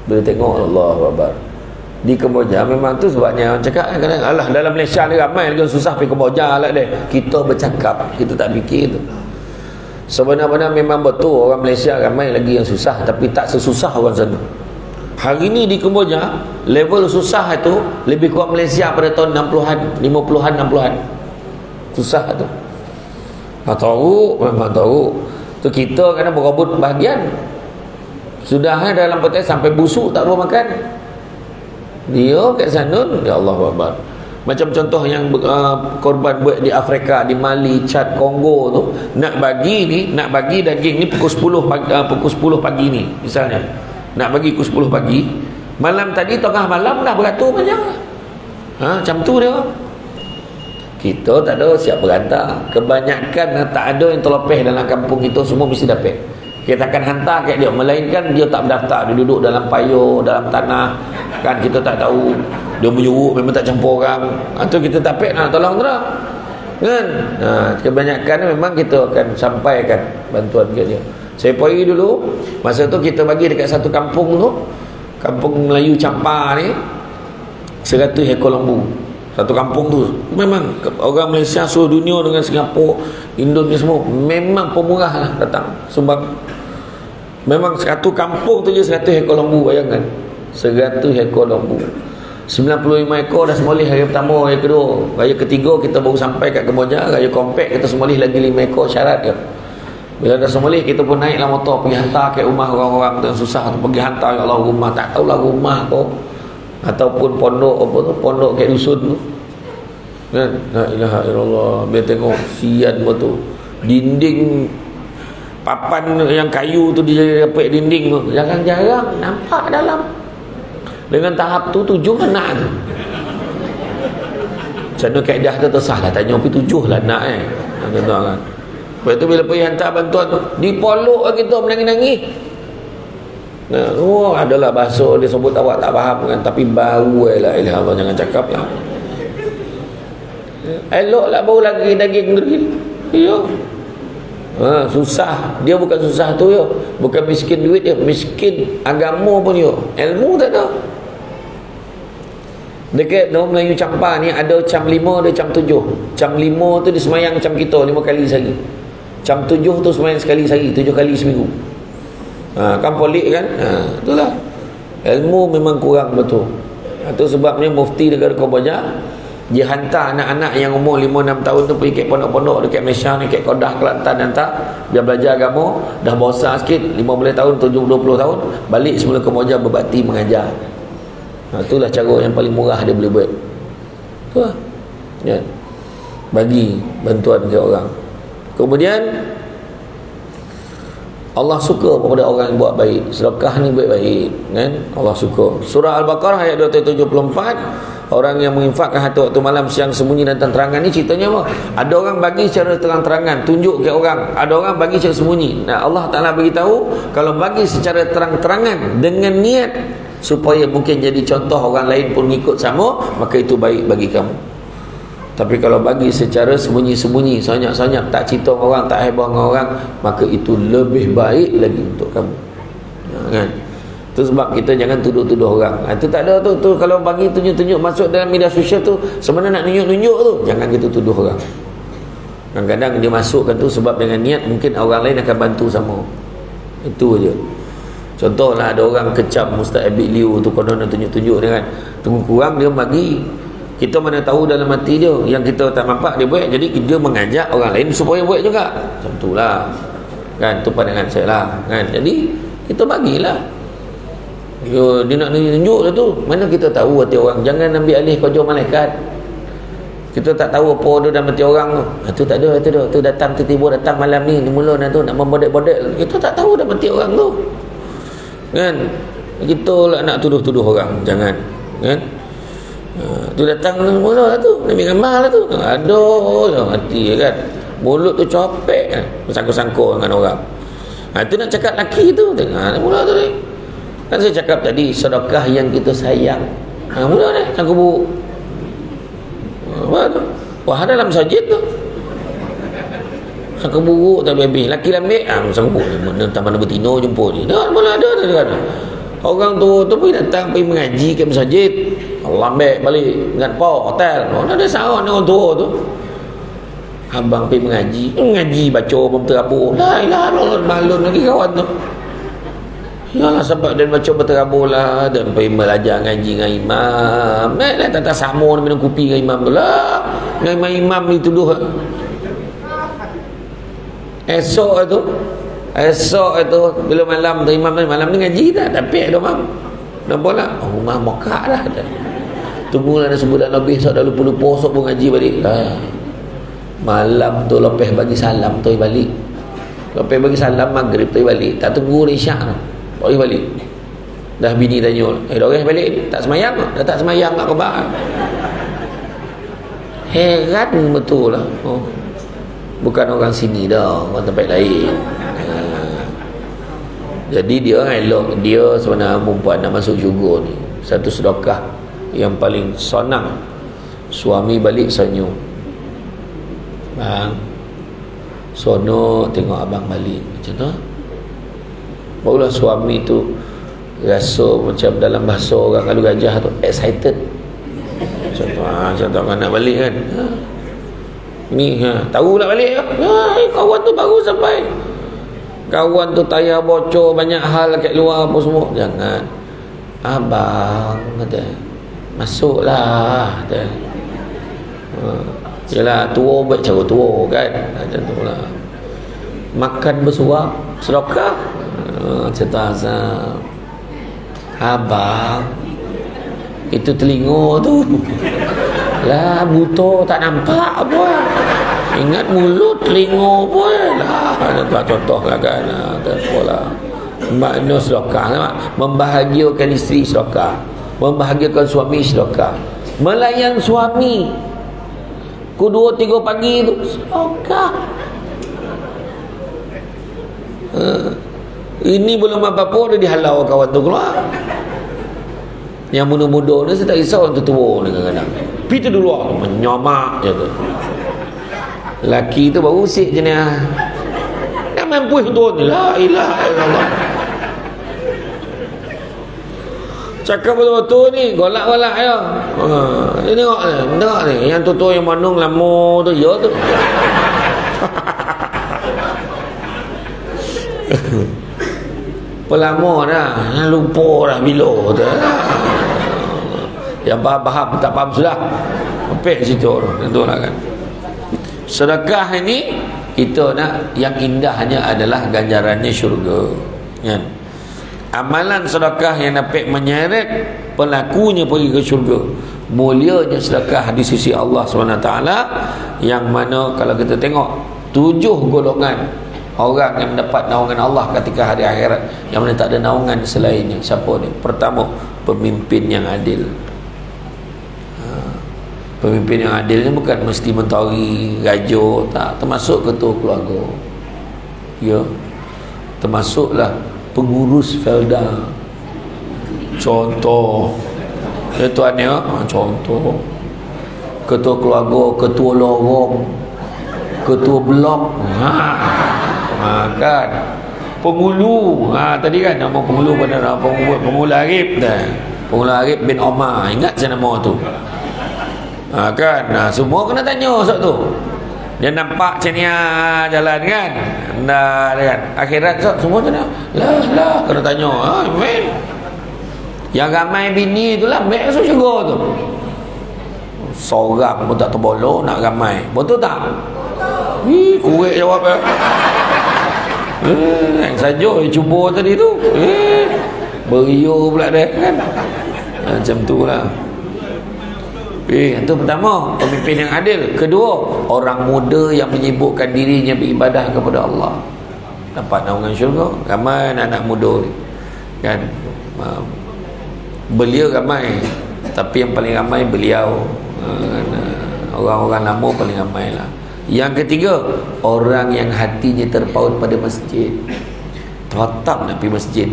Bila tengok Allah Akbar. Di Kamboja memang tu sebabnya orang cakap kadang alah dalam Malaysia ni ramai lagi susah pergi Kamboja lah deh. Kita bercakap, kita tak fikir tu. Sebenarnya memang betul orang Malaysia ramai lagi yang susah, tapi tak sesusah orang sana. Hari ni di Kamboja level susah itu lebih kuat Malaysia pada tahun 60-an, 50-an, 60-an. Susah tu. Tak tahu, memang tahu. Tu kita kena berebut bahagian. Sudah dalam petai sampai busuk tak boleh makan. Dia kat sana, ya Allah Akbar. Macam contoh yang korban buat di Afrika, di Mali, Chad, Kongo tu, nak bagi daging ni pukul 10 pagi ni misalnya. Nak bagi pukul 10 pagi, malam tadi tengah malam dah beratur banyak. Macam tu dia. Kita tak ada siap berantar. Kebanyakan tak ada yang terlepeh dalam kampung itu, semua mesti dapat. Kita akan hantar kat dia, melainkan dia tak berdaftar, dia duduk dalam payung, dalam tanah kan, kita tak tahu dia menyuruh, memang tak campur orang. Itu kita dapat nak tolong terang kan. Kebanyakan memang kita akan sampaikan bantuan ke dia. Saya pergi dulu, masa tu kita bagi dekat satu kampung tu, kampung Melayu Campa ni, 100 ekor lembu. Satu kampung tu memang orang Malaysia seluruh dunia dengan Singapura, Indonesia semua memang pemurah lah datang sumbang. Memang satu kampung tu je 100 ekor lembu, bayangkan 100 ekor lembu. 95 ekor dah semolih hari pertama, hari kedua. Raya ketiga kita baru sampai kat Kemboja. Raya keempat kita semolih lagi 5 ekor syarat ke. Bila dah semolih kita pun naiklah motor pergi hantar ke rumah orang-orang yang susah tu, pergi hantar ya Allah rumah, tak tahulah rumah kau ataupun pondok apa tu, pondok kat dusun tu. Kan? La ilaha illallah. Bila tengok sian betul. Dinding papan yang kayu tu dia dapat dinding tu. Jarang-jarang nampak dalam. Dengan tahap tu 7 anak tu. Macam mana kaedah tu tersah lah. Tanya pergi 7 lah anak kan. Lepas tu bila pergi hantar bantuan tu, dipolok lah kita menangis-nangis. Oh, adalah bahasa dia sebut awak tak faham kan. Tapi baru lah ilah Allah jangan cakap ya. Elok lah baru lagi daging geri. Ya. Susah. Dia bukan susah tu ya. Bukan miskin duit dia, miskin agama pun ya. Ilmu tak ada. Dekat no, Melayu Campa ni ada cam 5, ada cam 7. Cam 5 tu dia semayang cam kita 5 kali sehari. Cam 7 tu semayang sekali sehari, 7 kali seminggu. Kan polik kan? Itulah. Ilmu memang kurang betul. Itu sebabnya mufti negara Kemboja dia hantar anak-anak yang umur 5-6 tahun tu pergi ke pondok-pondok dekat Malaysia ni, kat Kedah, Kelantan, hantar dia belajar agama, dah besar sikit 15 tahun, 20 tahun, balik semula Kemboja berbakti mengajar. Itulah cara yang paling murah dia boleh buat. Itulah. Ya. Bagi bantuan ke orang. Kemudian Allah suka kepada orang yang buat baik. Sedekah ni baik-baik kan? Allah suka. Surah Al-Baqarah ayat 274, orang yang menginfakkan harta waktu malam, siang, sembunyi dan terang-terangan ni ceritanya apa? Ada orang bagi secara terang-terangan, tunjuk ke orang. Ada orang bagi secara sembunyi. Nah, Allah Ta'ala beritahu kalau bagi secara terang-terangan dengan niat supaya mungkin jadi contoh orang lain pun ikut sama, maka itu baik bagi kamu. Tapi kalau bagi secara sembunyi-sembunyi, senyap-senyap, tak cerita orang, tak heboh dengan orang, maka itu lebih baik lagi untuk kamu. Kan? Itu sebab kita jangan tuduh-tuduh orang. Itu tak ada tu kalau bagi tunjuk-tunjuk masuk dalam media sosial tu sebenarnya nak tunjuk-tunjuk tu, jangan kita tuduh orang. Kadang-kadang dia masukkan tu sebab dengan niat mungkin orang lain akan bantu sama. Itu aja. Contohlah ada orang kecam Ustaz Abid Liu tu, konon nak tunjuk-tunjuk dia kan. Tunggu kurang dia bagi. Kita mana tahu dalam hati dia, yang kita tak nampak dia buat, jadi dia mengajak orang lain supaya buat juga. Macam itulah. Kan, tu pandangan saya lah. Kan, jadi kita bagilah. Dia nak tunjuk lah tu. Mana kita tahu hati orang. Jangan ambil alih kau jual malaikat. Kita tak tahu apa ada dalam hati orang tu. Tu tak ada, tu dah. Tu datang tiba-tiba datang malam ni mula tu nak membodek-bodek. Kita tak tahu dalam hati orang tu. Kan? Kita lah nak tuduh-tuduh orang. Jangan. Kan? Tu datang mula lah tu. Nak ambil gambar lah tu. Aduh, hati kan. Mulut tu copek kan. Bersangkut-sangkut dengan orang. Tu nak cakap laki tu. Tengok mula tu ni. Kan saya cakap tadi, sedekah yang kita sayang. Mula ni, sangkut buruk. Apa tu? Wah, dalam masjid tu. Sangkut buruk tak habis. Laki lah ambil. Sangkut buruk. Mana betina jumpa ni. Mula ada. Orang tu pergi datang, pergi mengaji ke masjid. Allah ambil balik dengan hotel. Ada sarang dengan orang tua tu. Abang pergi mengaji baca berterabur. La ilaha illallah, balon lagi kawan tu. Yalah sebab dia baca berterabur lah, dan pergi belajar ngaji dengan imam. Lah tak sama minum kopi dengan imam tu lah. Dengan imam ni tuduh. Esok itu bila malam tu imam malam ni ngaji dah, tapi ada mam. Nampak tak? Rumah mokak dah. Tunggulah dah sebulan lebih, sok dah lupa-lupa, sok pun ngaji balik. Malam tu lepas bagi salam tu balik. Lepas bagi salam maghrib tu balik. Tak tunggu isyak tu. Balik. Dah bini tanya, dorang balik ni tak semayang tak? Dah tak semayang tak khabar. Heran betul lah. Bukan orang sini dah, orang tempat lain. Jadi dia elok, dia sebenarnya perempuan nak masuk syurga ni. Satu sedekah yang paling sonang. Suami balik senyum. Bang, sono tengok abang balik. Macam tu. Barulah suami tu rasa macam dalam bahasa orang Kalu Gajah tu, excited. Macam tu kan nak balik kan. Ni tahu nak balik. Kawan tu baru sampai. Kawan tu tayar bocor banyak hal kat luar apa semua. Jangan. Abang kata, masuklah. Yalah, tua buat cara tua kan, macam tu lah. Makan bersuap sedekah, cerita asal abang itu telinga tu lah buta tak nampak apa, ingat mulut telinga pun lah, ada contoh lah kan. Lah makna sedekah, membahagiakan isteri sedekah, membahagiakan suami sedekah, melayan suami pukul 2-3 pagi tu sedekah. Ini belum apa-apa dah dihalau kawan tu keluar. Yang muda-muda ni saya tak risau untuk tua ni kadang-kadang. Pergi tu dulu menyomak je tu. Laki tu baru usik je ni. Dah mampu tu ni. La ilaha illallah. Cakap betul-betul ni, golak-golak ya. Ni tengok ni. Yang tu yang manung lama tu, ya tu. Pelama dah, lupa dah bila tu. Yang faham tak faham sudah. Sampai situ tu lah kan. Sedekah ini kita nak yang indahnya adalah ganjarannya syurga. Kan? Amalan sedekah yang dapat menyeret pelakunya pergi ke syurga. Mulianya sedekah di sisi Allah SWT, yang mana kalau kita tengok 7 golongan orang yang mendapat naungan Allah ketika hari akhirat, yang mana tak ada naungan selainnya. Siapa ni? Pertama, pemimpin yang adil. Pemimpin yang adil ni bukan mesti mentari, raja, tak, termasuk ketua keluarga. Ya. Termasuklah pengurus Felda. Contoh. Ya tuan ya, contoh. Ketua keluarga, ketua lorong, ketua blok. Kan. Penghulu. Tadi kan nama penghulu pada nama penghulu Arif dah. Penghulu Arif bin Omar. Ingat saya nama tu. Kan. Semua kena tanya soal tu. Dia nampak macam ni jalan kan. Dah kan. Akhirat semua tanya. Lah kena tanya. Men. Yang ramai bini tu lah mek masuk syurga tu. Seorang pun tak terbolong nak ramai. Betul tak? Kurek jawab ya. Yang saja cuba tadi tu. Berio pula dia kan. Macam tu lah. Itu pertama, pemimpin yang adil. Kedua, orang muda yang menyibukkan dirinya beribadah kepada Allah, dapat naungan syurga. Ramai anak muda ni kan, belia ramai, tapi yang paling ramai beliau. Orang-orang lama paling ramai lah. Yang ketiga, orang yang hatinya terpaut pada masjid, tetap nak pergi masjid.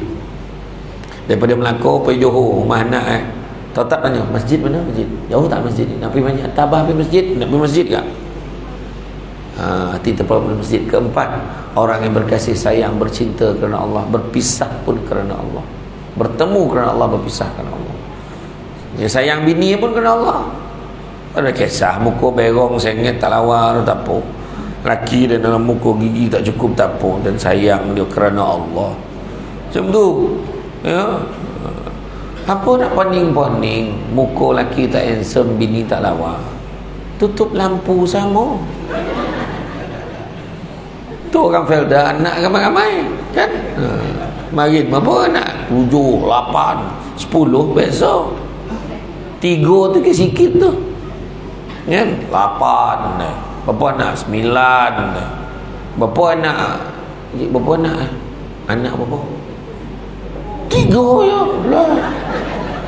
Daripada Melaka pergi Johor, rumah anak tetap tanya, masjid mana? Masjid jauh tak masjid ni? Nak pergi banyak tabah pergi masjid? Nak pergi masjid tak? Hati terpaut pada masjid. Keempat, orang yang berkasih sayang, bercinta kerana Allah, berpisah pun kerana Allah, bertemu kerana Allah, berpisah kerana Allah. Dia sayang bini pun kerana Allah. Ada kisah muka berong sengit tak lawa tak apa, laki dan dalam muka gigi tak cukup tak apa, dan sayang dia kerana Allah. Macam tu ya. Apa nak poning-poning muka laki tak handsome, bini tak lawa, tutup lampu sama. Tu orang Felda anak ramai-ramai kan. Marin berapa anak? 7, 8, 10 biasa. 3 tu ke sikit tu kan. 8 berapa anak? 9 berapa anak? Berapa anak? Anak berapa? 3 ya lah.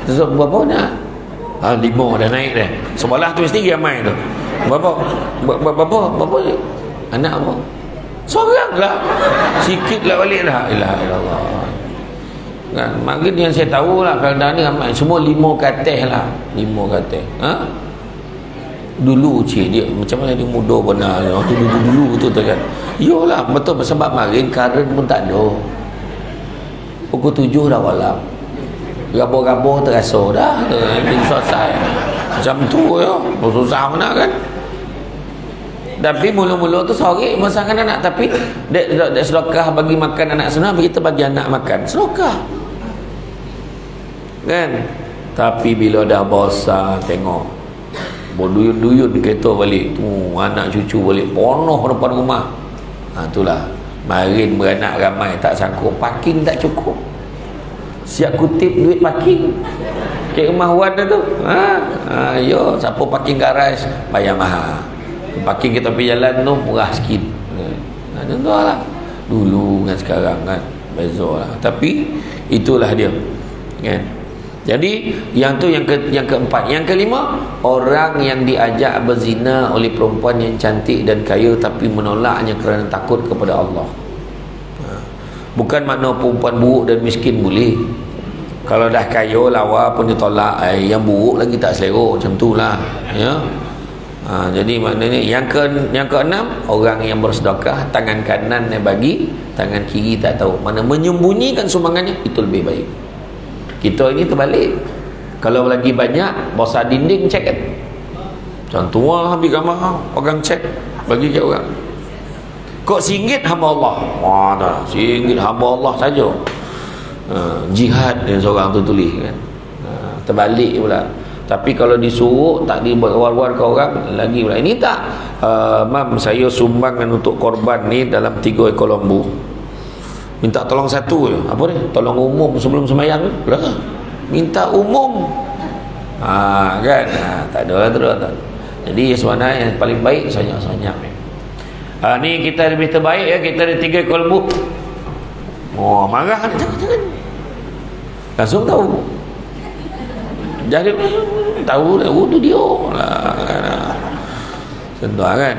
Berapa anak? 5 dah naik dah. Sebelah tu mesti ramai tu. Berapa anak apa? Seorang lah. Sikit lah balik lah. Ilah kan. Makin yang saya tahu lah, Felda ni ramai. Semua 5 kateh lah. 5 kateh. Dulu cik dia macam mana dia muda benar. Waktu dulu betul tak kan. Yolah betul, sebab makin karen pun tak ada. Pukul 7 dah malam. Gabung-gabung terasa dah. Selesai. Macam tu ya. Susah mana kan. Tapi mula-mula tu sorry masakan anak, tapi dek sedekah bagi makan anak senang, kita bagi anak makan sedekah kan. Tapi bila dah besar tengok berduyun-duyun kereta balik tu, anak cucu balik penuh depan rumah. Itulah marin beranak ramai, tak sanggup, parking tak cukup, siap kutip duit parking kat rumah Wan tu. Yo, siapa parking garaj bayar mahal, parking kita tepi jalan tu murah sikit. Contohlah dulu dengan sekarang kan beza lah. Tapi itulah dia kan. Jadi yang tu yang keempat. Yang kelima, orang yang diajak berzina oleh perempuan yang cantik dan kaya tapi menolaknya kerana takut kepada Allah. Bukan makna perempuan buruk dan miskin boleh. Kalau dah kaya lawa pun ditolak, yang buruk lagi tak selera, macam tu lah ya. Jadi maknanya yang keenam, orang yang bersedekah tangan kanan yang bagi, tangan kiri tak tahu. Mana menyembunyikan sumbangannya itu lebih baik. Kita ini terbalik. Kalau lagi banyak besar dinding cek kan. Contoh habis gambar orang cek bagi ke orang. Kok singgit hamba Allah. Dah singgit hamba Allah saja. Jihad yang seorang tu tulis kan. Terbalik pula. Tapi kalau disuruh tak dibuat-buat ke orang lagi pula. Ini tak mam saya sumbangkan untuk korban ni dalam 3 ekor lembu. Minta tolong satu je. Apa ni? Tolong umum sebelum sembahyang lah. Minta umum. Kan? Tak ada lah terus. Jadi sebenarnya yang paling baik senyap-senyap ni. Ni kita lebih terbaik ya, kita ada 3 ekor lembu. Marah kan? Jangan. Langsung tahu. Jadi tahu dah tu dia lah. Contoh kan.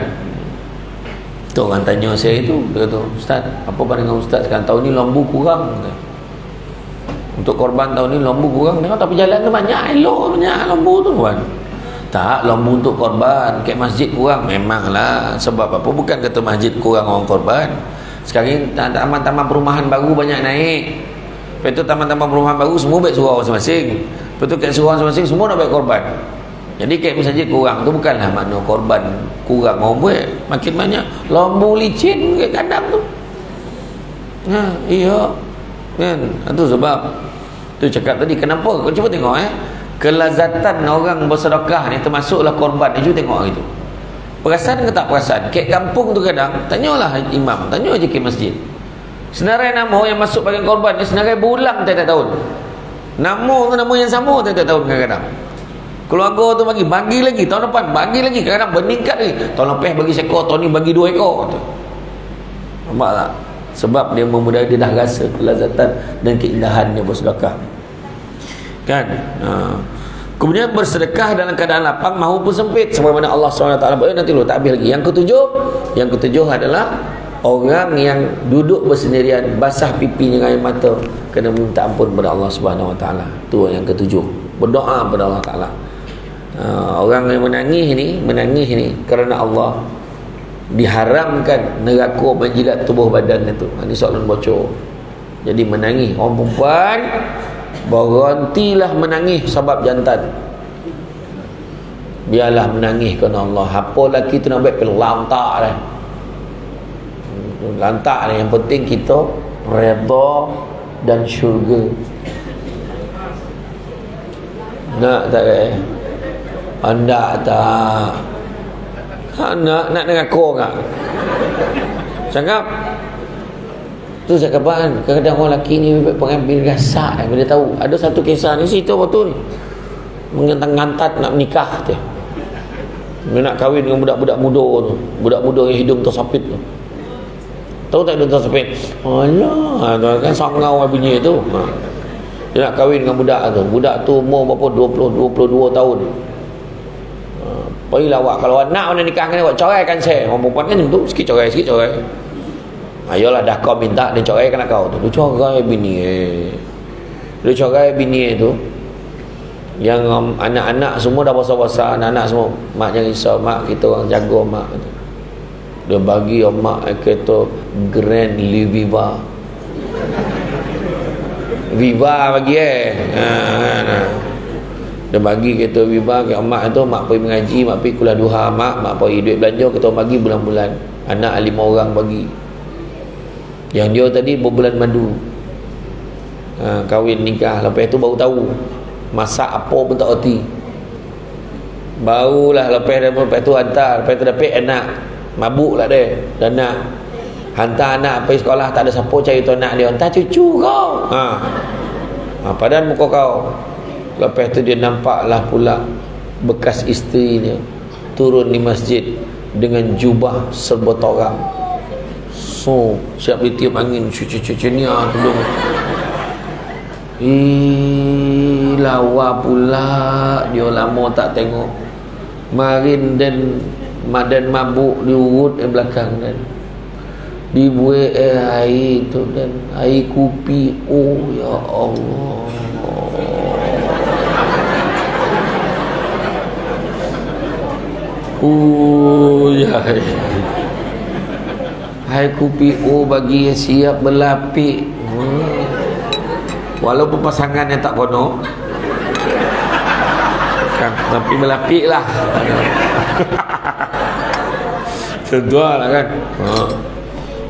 Tu orang tanya saya itu, dia kata, Ustaz, apa pandangan Ustaz sekarang tahun ni lembu kurang? Untuk korban tahun ni lembu kurang. Tengok tapi jalan tu banyak, elok banyak lembu tu kan. Tak, lembu untuk korban, kat masjid kurang. Memanglah, sebab apa? Bukan kata masjid kurang orang korban. Sekarang ni taman-taman perumahan baru banyak naik. Lepas tu taman-taman perumahan baru semua baik surau masing-masing. Lepas tu kat surau masing-masing semua nak baik korban. Jadi kat masjid kurang tu bukanlah makna korban kurang orang buat. Makin banyak lembu licin kat kandang tu. Iya. Kan? Itu sebab tu cakap tadi kenapa? Kau cuba tengok kelazatan orang bersedekah ni termasuklah korban. Cuba tengok itu. Perasan ke tak perasan? Kat kampung tu kadang tanyalah imam, tanya aja ke masjid. Senarai nama yang masuk bagian korban ni senarai berulang tiap-tiap tahun. Nama tu nama yang sama tiap-tiap tahun kadang-kadang. Keluarga tu bagi lagi tahun depan, bagi lagi, kadang-kadang meningkat lagi. Tahun lepas bagi seekor, tahun ni bagi 2 ekor. Nampak tak? Sebab dia memudahkan, dia dah rasa kelazatan dan keindahan dia bersedekah. Kan? Kemudian bersedekah dalam keadaan lapang maupun sempit. Sebagaimana Allah SWT nanti lu tak habis lagi. Yang ketujuh adalah orang yang duduk bersendirian, basah pipinya dengan air mata, kena minta ampun kepada Allah SWT. Itu yang ketujuh. Berdoa kepada Allah Ta'ala. Orang yang menangis ni kerana Allah, diharamkan neraka menjilat tubuh badan itu. Ini soalan bocor. Jadi menangis orang perempuan berhentilah menangis sebab jantan. Biarlah menangis kerana Allah. Apa lelaki tu nak buat lantak dah. Lantak ni yang penting kita redha dan syurga. Nak tak anda tak nak dengan kau tak cakap tu cakap kan. Kadang-kadang orang lelaki ni pengambil gasak bila tahu ada satu kisah ni cerita betul ni mengantat nak menikah tu, dia nak kahwin dengan budak-budak muda tu, budak-muda yang hidung tersapit tu. Tahu tak hidung tersapit? Alah kan sangau bunyi tu. Dia nak kahwin dengan budak tu. Budak tu umur berapa? 22 tahun. Pergilah awak, kalau nak mana nikah kan awak coraikan saya. Orang perempuan kan macam tu, sikit corai. Ayolah dah kau minta dia coraikan kau tu. Dia corai bini tu. Yang anak-anak semua dah besar-besar, anak-anak semua. Mak jangan risau, mak kita orang jaga mak tu. Dia bagi mak kata Grand Viva. Viva bagi dia bagi kereta Viva ke mak tu. Mak pergi mengaji, mak pergi kuliah duha, mak pergi duit belanja, kita bagi bulan-bulan. Anak 5 orang bagi. Yang dia tadi berbulan madu, kahwin nikah, lepas tu baru tahu masak apa pun tak reti. Barulah lepas tu hantar, lepas tu dapat anak mabuk lah dia dan nak hantar anak pergi sekolah, tak ada siapa cari tu anak dia, hantar cucu kau. Padahal muka kau. Lepas tu dia nampaklah pula bekas isteri dia turun di masjid dengan jubah serba torang. So siap ditiup angin, cucu-cucu ni tolong. Lawa pula dia lama tak tengok. Marin dan madan mabuk diurut belakang dan dibuat air tu dan air kopi. Oh ya Allah. Oh ya. Air kopi bagi siap berlapik. Walaupun pasangannya tak kono kan, tapi berlapik lah. Sedar lah kan.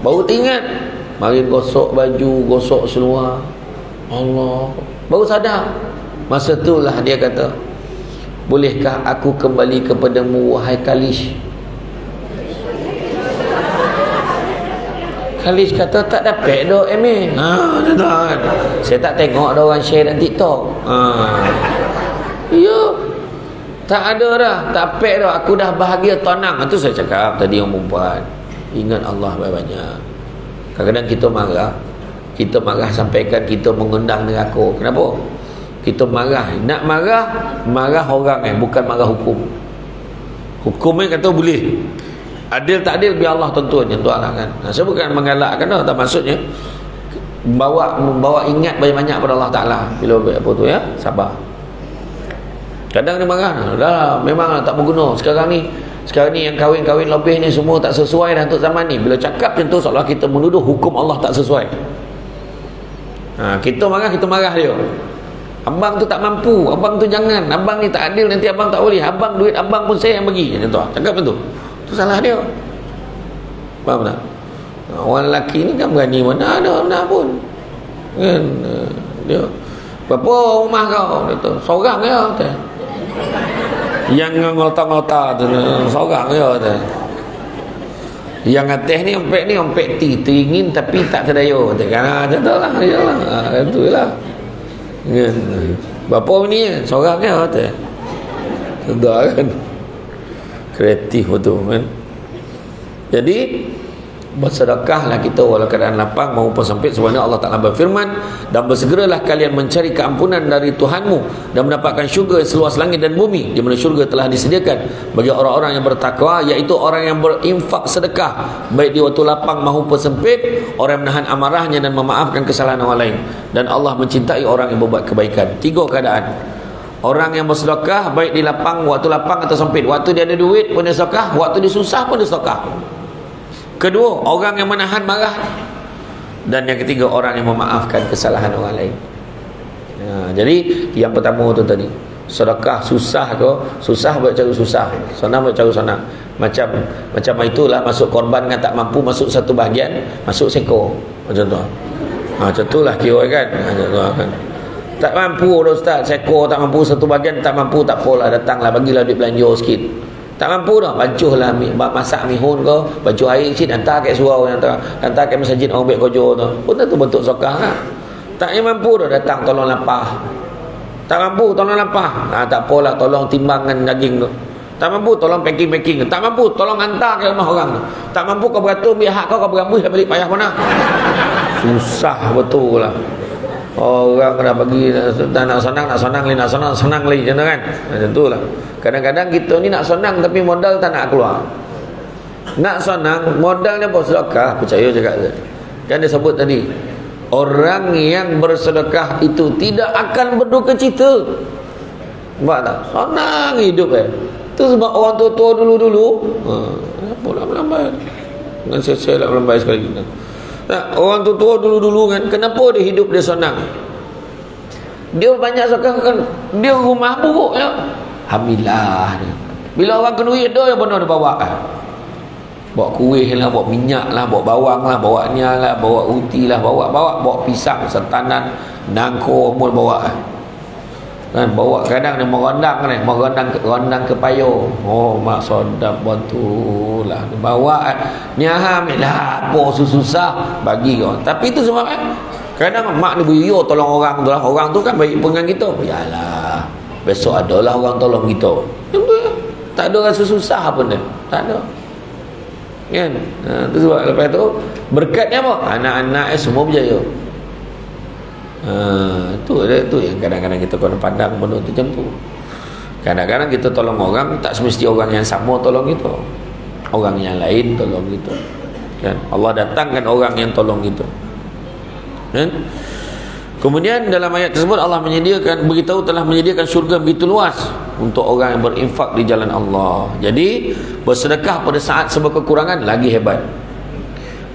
Baru ingat, mari gosok baju, gosok seluar. Allah, baru sadar. Masa itulah dia kata, bolehkah aku kembali kepadamu wahai Kalish? Kalish kata, tak dapat dah Amy. Kan. Saya tak tengok dah orang share dalam TikTok. Ya, tak ada dah, tak dapat dah. Aku dah bahagia tenang. Itu saya cakap tadi orang perempuan, ingat Allah banyak-banyak. Kadang-kadang kita marah sampaikan kita mengundang neraka. Kenapa? Kita marah, nak marah orang bukan marah hukum. Hukumnya kata boleh, adil tak adil biar Allah tentulah kan. Saya bukan mengalakkan dah, tak maksudnya membawa ingat banyak-banyak pada Allah Ta'ala. Bila apa tu ya, sabar. Kadang dia marah dah, memang tak berguna. Sekarang ni yang kahwin-kahwin lebih ni semua tak sesuai dah untuk zaman ni. Bila cakap macam tu seolah kita menuduh hukum Allah tak sesuai. Kita marah dia. Abang tu tak mampu, abang tu jangan, abang ni tak adil, nanti abang tak boleh, abang duit abang pun saya yang bagi. Macam tu. Cakap macam tu. Itu salah dia. Faham tak? Orang lelaki ni kan berani mana ada pun. Kan dia, berapa rumah kau? Dia tu seorang je tu. Yang ngota-ngota tu seorang je tu. Yang atas ni ompek teringin tapi tak terdaya. Kan macam tu lah. Itulah. Kan. Bapa ni seorang je tu. Sudah kan. Kreatif betul kan. Jadi bersedekahlah kita walau keadaan lapang maupun sempit, sebagaimana Allah Ta'ala berfirman, dan bersegeralah kalian mencari keampunan dari Tuhanmu dan mendapatkan syurga seluas langit dan bumi, di mana syurga telah disediakan bagi orang-orang yang bertakwa, iaitu orang yang berinfak sedekah baik di waktu lapang maupun sempit, orang yang menahan amarahnya dan memaafkan kesalahan orang lain, dan Allah mencintai orang yang berbuat kebaikan. 3 keadaan orang yang bersedekah baik di lapang, waktu lapang atau sempit. Waktu dia ada duit pun dia sedekah, waktu dia susah pun dia sedekah. Kedua, orang yang menahan marah. Dan yang ketiga, orang yang memaafkan kesalahan orang lain. Jadi yang pertama tu tadi, sedekah susah ke? Susah buat cara susah, senang buat cara senang. Macam itulah masuk korban kan tak mampu masuk satu bahagian, masuk seko. Macam tu. Macam itulah kira kan. Macam tu kan. Tak mampu dah ustaz, seko tak mampu satu bahagian, tak mampu tak apalah, datanglah bagilah duit belanja sikit. Tak mampu dah, bancuhlah masak mihun ke, bancuh air sikit, hantar kat surau, hantar kat masjid orang baik kerja tu. Pun tu bentuk sedekah lah. Tak mampu dah, datang tolong lapah. Tak mampu tolong lapah. Tak apalah, tolong timbangan daging tu. Tak mampu tolong packing. Tak mampu tolong hantar ke rumah orang tu. Tak mampu kau beratur biar hak kau berambus balik payah mana. Susah betul lah. Orang dah bagi nak senang lagi, senang lagi macam tu kan. Macam tu lah. Kadang-kadang kita ni nak senang tapi modal tak nak keluar. Nak senang modalnya pun sedekah, percaya cakap tu. Kan dia sebut tadi, orang yang bersedekah itu tidak akan berduka cita. Nampak tak? Senang hidup tu sebab orang tua-tua dulu-dulu apa lah melambai. Dengan saya lah melambai sekali kita. Nah, orang tua dulu-dulu kan, kenapa dia hidup dia senang? Dia banyak sedekah kan, dia rumah buruk ya. Alhamdulillah. Bila orang kena duit dia yang benar dia bawa kan. Bawa kuih lah, bawa minyak lah, bawa bawang lah, bawa nya lah, bawa uti lah, bawa pisang, setanan, nangko semua bawa kan. kan, bawa kadang ni merondang ke payung. Oh mak sodap bantulah, bawa nyaha lah apa susah bagi kau. Tapi itu sebab kadang mak ni buyur tolong orang tu lah, orang tu kan baik pengang kita, yalah besok adalah orang tolong kita. Tak ada rasa susah pun dia, tak ada kan. Itu sebab lepas tu berkatnya apa, anak-anak semua berjaya. Itu yang kadang-kadang kita kena pandang benda tu macam tu. Kadang-kadang kita tolong orang, tak semesti orang yang sama tolong kita, orang yang lain tolong kita kan. Allah datangkan orang yang tolong kita kan. Kemudian dalam ayat tersebut Allah beritahu telah menyediakan syurga begitu luas untuk orang yang berinfak di jalan Allah. Jadi bersedekah pada saat serba kekurangan lagi hebat.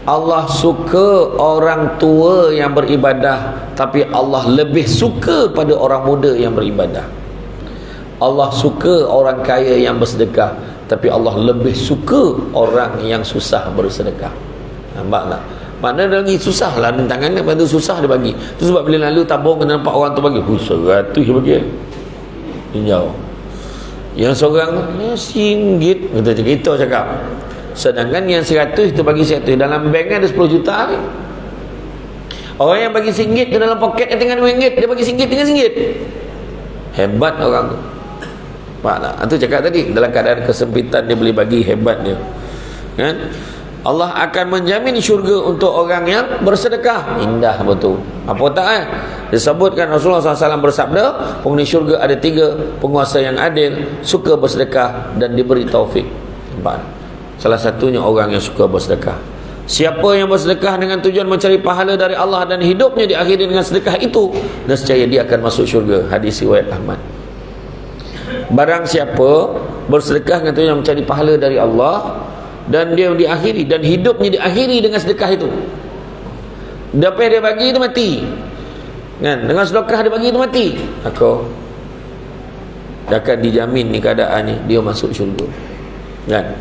Allah suka orang tua yang beribadah, tapi Allah lebih suka pada orang muda yang beribadah. Allah suka orang kaya yang bersedekah, tapi Allah lebih suka orang yang susah bersedekah. Nampak tak? Maknanya lagi susah lah tangannya, lepas tu susah dia bagi. Itu sebab bila lalu tabung kena nampak orang tu bagi 100 dia bagi tinjau. Yang seorang RM1 kita cakap, sedangkan yang 100 tu bagi 100, dalam bank ada 10 juta ni. Orang yang bagi RM1 tu dalam poket yang tinggal RM2, dia bagi RM1 tinggal RM1. Hebat orang tu. Nampak tak? Itu cakap tadi, dalam keadaan kesempitan dia boleh bagi, hebat dia kan. Allah akan menjamin syurga untuk orang yang bersedekah. Indah betul. Apa tak disebutkan Rasulullah SAW bersabda, penghuni syurga ada 3, penguasa yang adil, suka bersedekah dan diberi taufik. Nampak? Salah satunya orang yang suka bersedekah. Siapa yang bersedekah dengan tujuan mencari pahala dari Allah dan hidupnya diakhiri dengan sedekah itu, nescaya dia akan masuk syurga. Hadis riwayat Ahmad. Barang siapa bersedekah dengan tujuan mencari pahala dari Allah dan dia diakhiri, dan hidupnya diakhiri dengan sedekah itu, apa yang dia bagi itu mati kan, dengan sedekah dia bagi itu mati, aku akan dijamin ni keadaannya dia masuk syurga kan.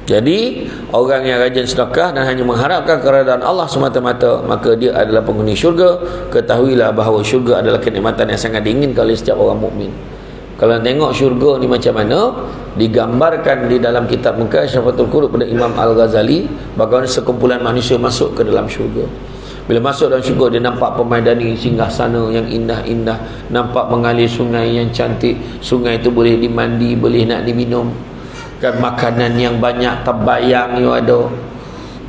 Jadi orang yang rajin sedekah dan hanya mengharapkan keredaan Allah semata-mata, maka dia adalah penghuni syurga. Ketahuilah bahawa syurga adalah kenikmatan yang sangat diinginkan oleh setiap orang mukmin. Kalau tengok syurga ni macam mana, digambarkan di dalam kitab Mukasyafatul Qulub pada Imam Al-Ghazali, bagaimana sekumpulan manusia masuk ke dalam syurga. Bila masuk dalam syurga, dia nampak permaidani singgah sana yang indah-indah, nampak mengalir sungai yang cantik. Sungai itu boleh dimandi, boleh nak diminum kan, makanan yang banyak, terbayang yang ada.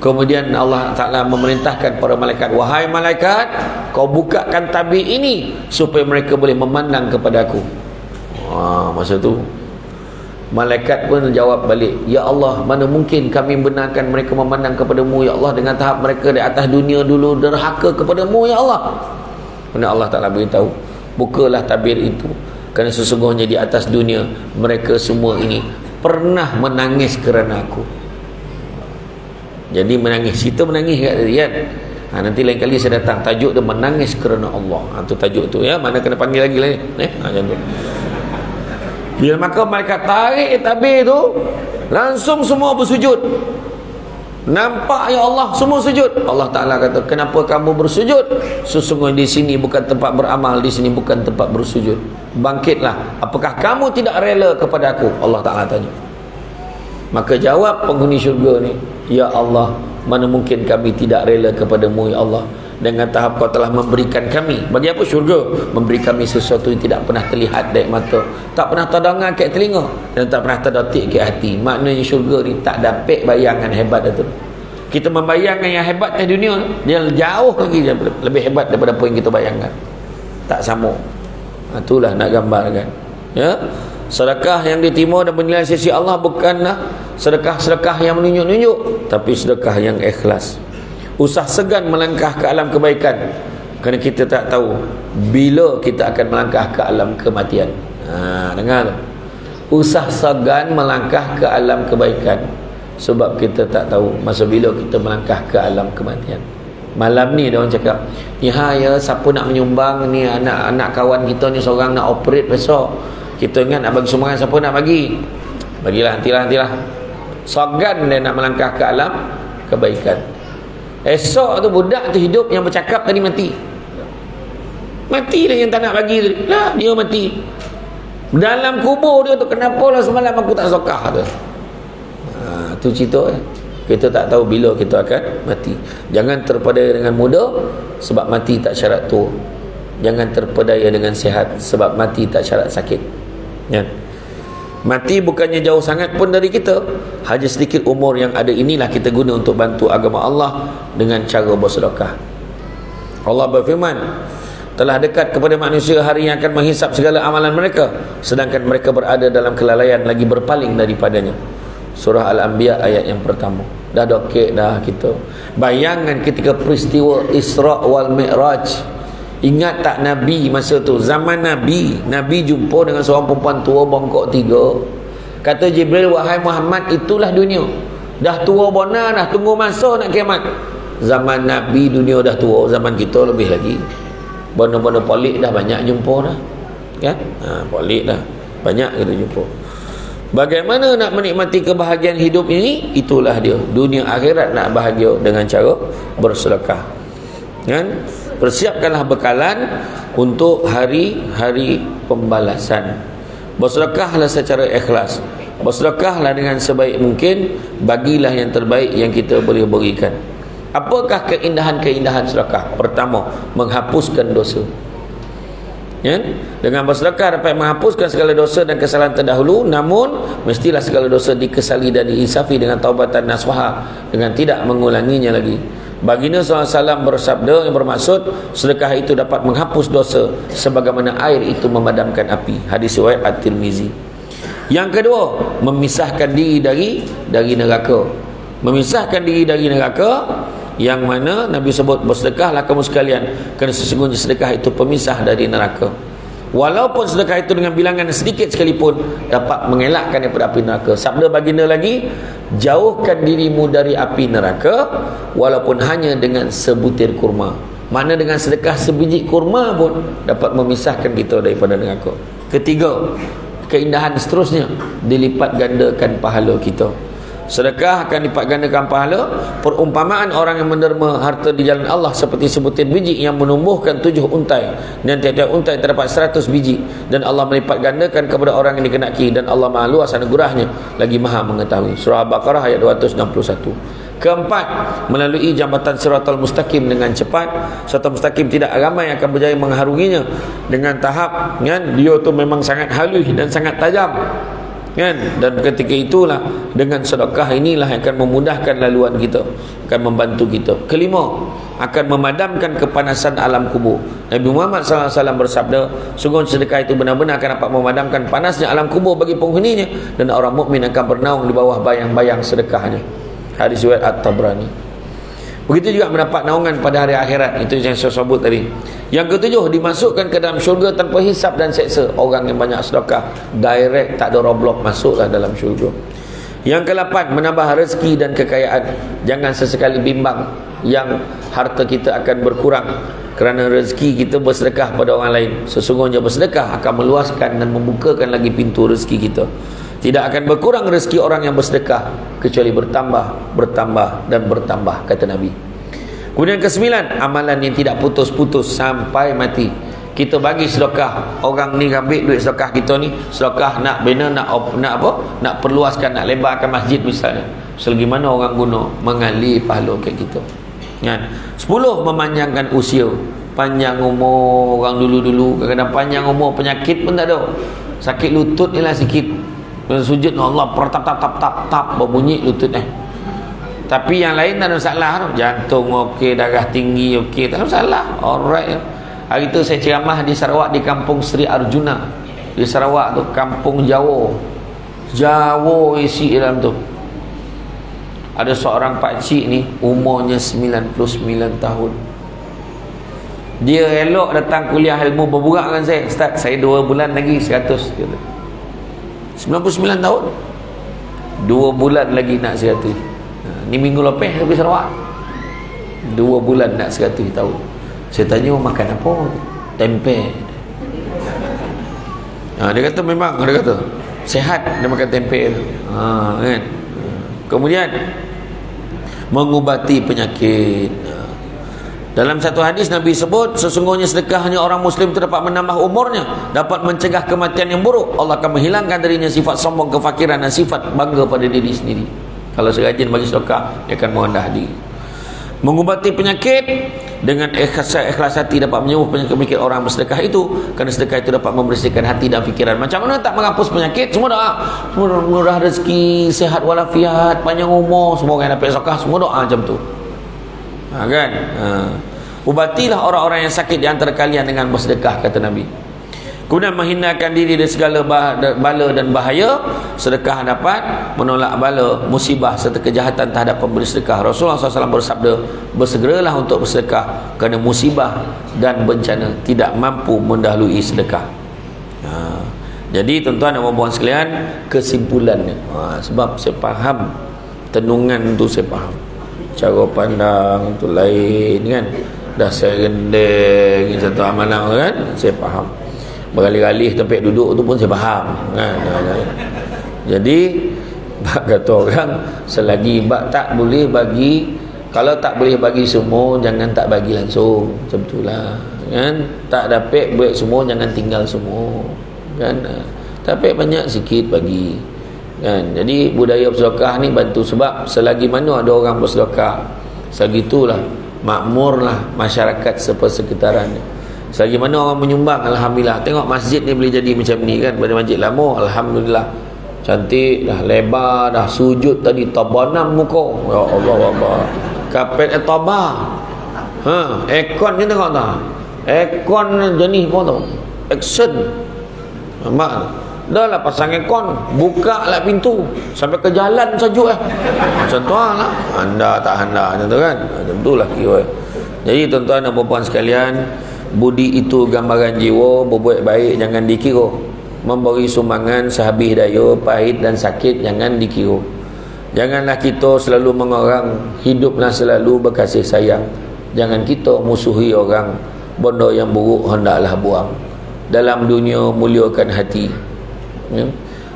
Kemudian Allah Ta'ala memerintahkan para malaikat, wahai malaikat, kau bukakan tabir ini supaya mereka boleh memandang kepada aku. Masa tu malaikat pun jawab balik, ya Allah, mana mungkin kami benarkan mereka memandang kepadamu ya Allah, dengan tahap mereka di atas dunia dulu derhaka kepadamu ya Allah. Kerana Allah Ta'ala beritahu, bukalah tabir itu, kerana sesungguhnya di atas dunia mereka semua ini pernah menangis kerana aku. Jadi menangis, kita menangis kat tadi kan. Nanti lain kali saya datang, tajuk dia menangis kerana Allah. Itu tajuk tu ya, mana kena panggil lagi lah macam tu. Bila maka mereka tarik tabir tu, langsung semua bersujud. Nampak ya Allah, semua sujud. Allah Ta'ala kata, kenapa kamu bersujud? Sesungguhnya di sini bukan tempat beramal, di sini bukan tempat bersujud. Bangkitlah, apakah kamu tidak rela kepada aku? Allah Ta'ala tanya. Maka jawab penghuni syurga ni, ya Allah, mana mungkin kami tidak rela kepadamu ya Allah, dengan tahap kau telah memberikan kami. Bagi apa syurga? Memberi kami sesuatu yang tidak pernah terlihat dari mata, tak pernah terdengar ke telinga, dan tak pernah terdetik ke hati. Maknanya syurga ni tak dapat bayangan hebat itu. Kita membayangkan yang hebat di dunia, dia jauh lagi lebih hebat daripada apa yang kita bayangkan. Tak sama. Itulah nak gambarkan ya. Sedekah yang diterima dan bernilai sisi Allah bukanlah sedekah-sedekah yang menunjuk-nunjuk, tapi sedekah yang ikhlas. Usah segan melangkah ke alam kebaikan, kerana kita tak tahu bila kita akan melangkah ke alam kematian. Dengar tu. Usah segan melangkah ke alam kebaikan, sebab kita tak tahu masa bila kita melangkah ke alam kematian. Malam ni dia orang cakap, ni ya, siapa nak menyumbang ni, anak kawan kita ni seorang nak operate besok, kita ingat nak bagi sumbangan, siapa nak bagi? Bagilah, nantilah. Segan dia nak melangkah ke alam kebaikan. Esok tu budak tu hidup, yang bercakap tadi mati. Matilah yang tak nak bagi tu. Lah, dia mati. Dalam kubur dia tu, kenapalah semalam aku tak sokah tu. Tu cerita kita tak tahu bila kita akan mati. Jangan terpedaya dengan muda, sebab mati tak syarat tua. Jangan terpedaya dengan sihat, sebab mati tak syarat sakit. Ya. Mati bukannya jauh sangat pun dari kita. Hanya sedikit umur yang ada inilah kita guna untuk bantu agama Allah dengan cara bersedekah. Allah berfirman, telah dekat kepada manusia hari yang akan menghisap segala amalan mereka, sedangkan mereka berada dalam kelalaian lagi berpaling daripadanya. Surah Al-Anbiya ayat yang pertama. Dah dokek dah kita. Bayangan ketika peristiwa Isra' wal Mi'raj. Ingat tak Nabi masa tu, zaman Nabi jumpa dengan seorang perempuan tua bongkok 3. Kata Jibril, wahai Muhammad, itulah dunia. Dah tua bona, dah tunggu masa nak kiamat. Zaman Nabi dunia dah tua, zaman kita lebih lagi. Bona-bona polik dah banyak jumpa dah. Kan? Polik dah banyak kita jumpa. Bagaimana nak menikmati kebahagiaan hidup ini? Itulah dia. Dunia akhirat nak bahagia dengan cara bersedekah. Kan? Persiapkanlah bekalan untuk hari-hari pembalasan. Bersedekahlah secara ikhlas. Bersedekahlah dengan sebaik mungkin. Bagilah yang terbaik yang kita boleh berikan. Apakah keindahan-keindahan sedekah? Pertama, menghapuskan dosa. Ya? Dengan bersedekah dapat menghapuskan segala dosa dan kesalahan terdahulu, namun mestilah segala dosa dikesali dan diinsafi dengan taubatan nasuha, dengan tidak mengulanginya lagi. Baginda SAW bersabda yang bermaksud sedekah itu dapat menghapus dosa sebagaimana air itu memadamkan api. Hadis riwayat At-Tirmizi. Yang kedua, memisahkan diri dari neraka. Memisahkan diri dari neraka, yang mana Nabi sebut, bersedekahlah kamu sekalian, kerana sesungguhnya sedekah itu pemisah dari neraka. Walaupun sedekah itu dengan bilangan sedikit sekalipun dapat mengelakkan daripada api neraka. Sabda baginda lagi, jauhkan dirimu dari api neraka walaupun hanya dengan sebutir kurma. Mana dengan sedekah sebiji kurma pun dapat memisahkan kita daripada neraka. Ketiga, keindahan seterusnya, dilipat gandakan pahala kita. Sedekah akan lipat gandakan pahala. Perumpamaan orang yang menderma harta di jalan Allah seperti sebutir biji yang menumbuhkan 7 untai, dan tiap-tiap untai terdapat 100 biji, dan Allah melipat gandakan kepada orang yang dikenaki, dan Allah maha luas anugerahnya lagi maha mengetahui. Surah Al-Baqarah ayat 261. Keempat, melalui jambatan Siratal Mustaqim dengan cepat. Siratal Mustaqim tidak ramai akan berjaya mengharunginya dengan tahap, kan? Dia tu memang sangat halus dan sangat tajam, kan? Dan ketika itulah dengan sedekah inilah yang akan memudahkan laluan kita, akan membantu kita. Kelima, akan memadamkan kepanasan alam kubur. Nabi Muhammad SAW bersabda, sungguh sedekah itu benar-benar akan dapat memadamkan panasnya alam kubur bagi penghuninya, dan orang mukmin akan bernaung di bawah bayang-bayang sedekahnya. Hadis riwayat At-Tabrani. Begitu juga mendapat naungan pada hari akhirat. Itu yang saya sebut tadi. Yang ketujuh, dimasukkan ke dalam syurga tanpa hisap dan seksa. Orang yang banyak sedekah, direct, tak ada roadblock, masuklah dalam syurga. Yang ke-8, menambah rezeki dan kekayaan. Jangan sesekali bimbang yang harta kita akan berkurang kerana rezeki kita bersedekah pada orang lain. Sesungguhnya bersedekah akan meluaskan dan membukakan lagi pintu rezeki kita. Tidak akan berkurang rezeki orang yang bersedekah, kecuali bertambah, bertambah dan bertambah, kata Nabi. Kemudian ke-9, amalan yang tidak putus-putus sampai mati. Kita bagi sedekah, orang ni ambil duit sedekah kita ni, sedekah nak bina, nak apa? Nak perluaskan, nak lebarkan masjid misalnya. Selagi mana orang guna, mengalir pahala kat kita. Kan? 10, memanjangkan usia. Panjang umur orang dulu-dulu, kadang-kadang panjang umur, penyakit pun tak ada. Sakit lutut ni lah sikit. Sujud Allah tap berbunyi lutut tapi yang lain tak ada masalah tu. Jantung okey, darah tinggi okey, tak ada masalah. Alright. Hari tu saya ceramah di Sarawak, di kampung Sri Arjuna di Sarawak tu, kampung Jawa isi dalam tu. Ada seorang pakcik ni, umurnya 99 tahun. Dia elok datang kuliah ilmu berburak dengan saya. Ustaz, saya 2 bulan lagi 100 kata. 99 tahun 2 bulan lagi nak 100. Ni minggu lepas saya pergi Sarawak, 2 bulan nak 100 tahun. Saya tanya, makan apa? Tempe. Dia kata memang, dia kata sehat dia makan tempe tu. Kan? Kemudian mengubati penyakit. Dalam satu hadis Nabi sebut, sesungguhnya sedekahnya orang muslim itu dapat menambah umurnya, dapat mencegah kematian yang buruk. Allah akan menghilangkan darinya sifat sombong, kefakiran dan sifat bangga pada diri sendiri. Kalau serajin bagi sedekah, dia akan merendah diri. Mengubati penyakit dengan ikhlas hati dapat menyembuh penyakit orang bersedekah itu, kerana sedekah itu dapat membersihkan hati dan fikiran. Macam mana tak menghapus penyakit? Semua doa, semua murah rezeki, sehat walafiat, panjang umur, semua orang yang dapat sedekah, semua doa macam tu. Kan? Ubatilah orang-orang yang sakit di antara kalian dengan bersedekah, kata Nabi. Kemudian menghindarkan diri dari segala bala dan bahaya. Sedekah dapat menolak bala, musibah serta kejahatan terhadap pemberi sedekah. Rasulullah SAW bersabda, bersegeralah untuk bersedekah kerana musibah dan bencana tidak mampu mendahului sedekah. Jadi tuan-tuan dan puan-puan sekalian, kesimpulannya, sebab saya faham tenungan tu, saya faham cara pandang tu lain kan, dah saya rendeng satu amanah kan, saya faham. Beralih-alih tempat duduk tu pun saya faham kan. Jadi bak kata orang, selagi bak tak boleh bagi, kalau tak boleh bagi semua, jangan tak bagi langsung, macam itulah kan. Tak dapat buat semua, jangan tinggal semua kan. Tapi banyak sikit bagi kan. Jadi budaya bersedekah ni bantu, sebab selagi mana ada orang bersedekah, selagi itulah makmurlah masyarakat sepersekitaran. Selagi mana orang menyumbang, alhamdulillah. Tengok masjid ni boleh jadi macam ni kan, pada masjid lama, alhamdulillah, cantik dah, lebar dah, sujud tadi tabanam muka, ya Allah Allah, kapet tabah, aircon ni tengok tak, aircon jenis apa tu, action, nampak dah lah pasang aircon, buka lah pintu sampai ke jalan sejuk macam tu lah. Anda tak anda macam tu kan, macam tu lah kira. Jadi tuan-tuan dan puan-puan sekalian, budi itu gambaran jiwa, berbuat baik jangan dikira, memberi sumbangan sehabis daya, pahit dan sakit jangan dikira. Janganlah kita selalu mengorang, hiduplah selalu berkasih sayang. Jangan kita musuhi orang, benda yang buruk hendaklah buang. Dalam dunia muliakan hati,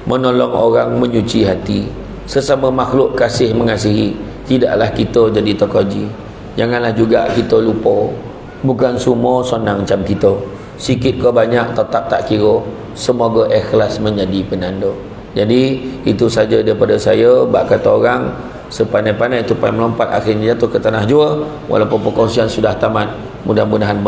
menolong orang menyuci hati, sesama makhluk kasih mengasihi. Tidaklah kita jadi tokoji, janganlah juga kita lupa, bukan semua senang macam kita, sikit ke banyak tetap tak kira. Semoga ikhlas menjadi penanda. Jadi itu saja daripada saya. Bak kata orang, sepandai-pandai tupai melompat akhirnya jatuh ke tanah jua. Walaupun perkongsian sudah tamat, mudah-mudahan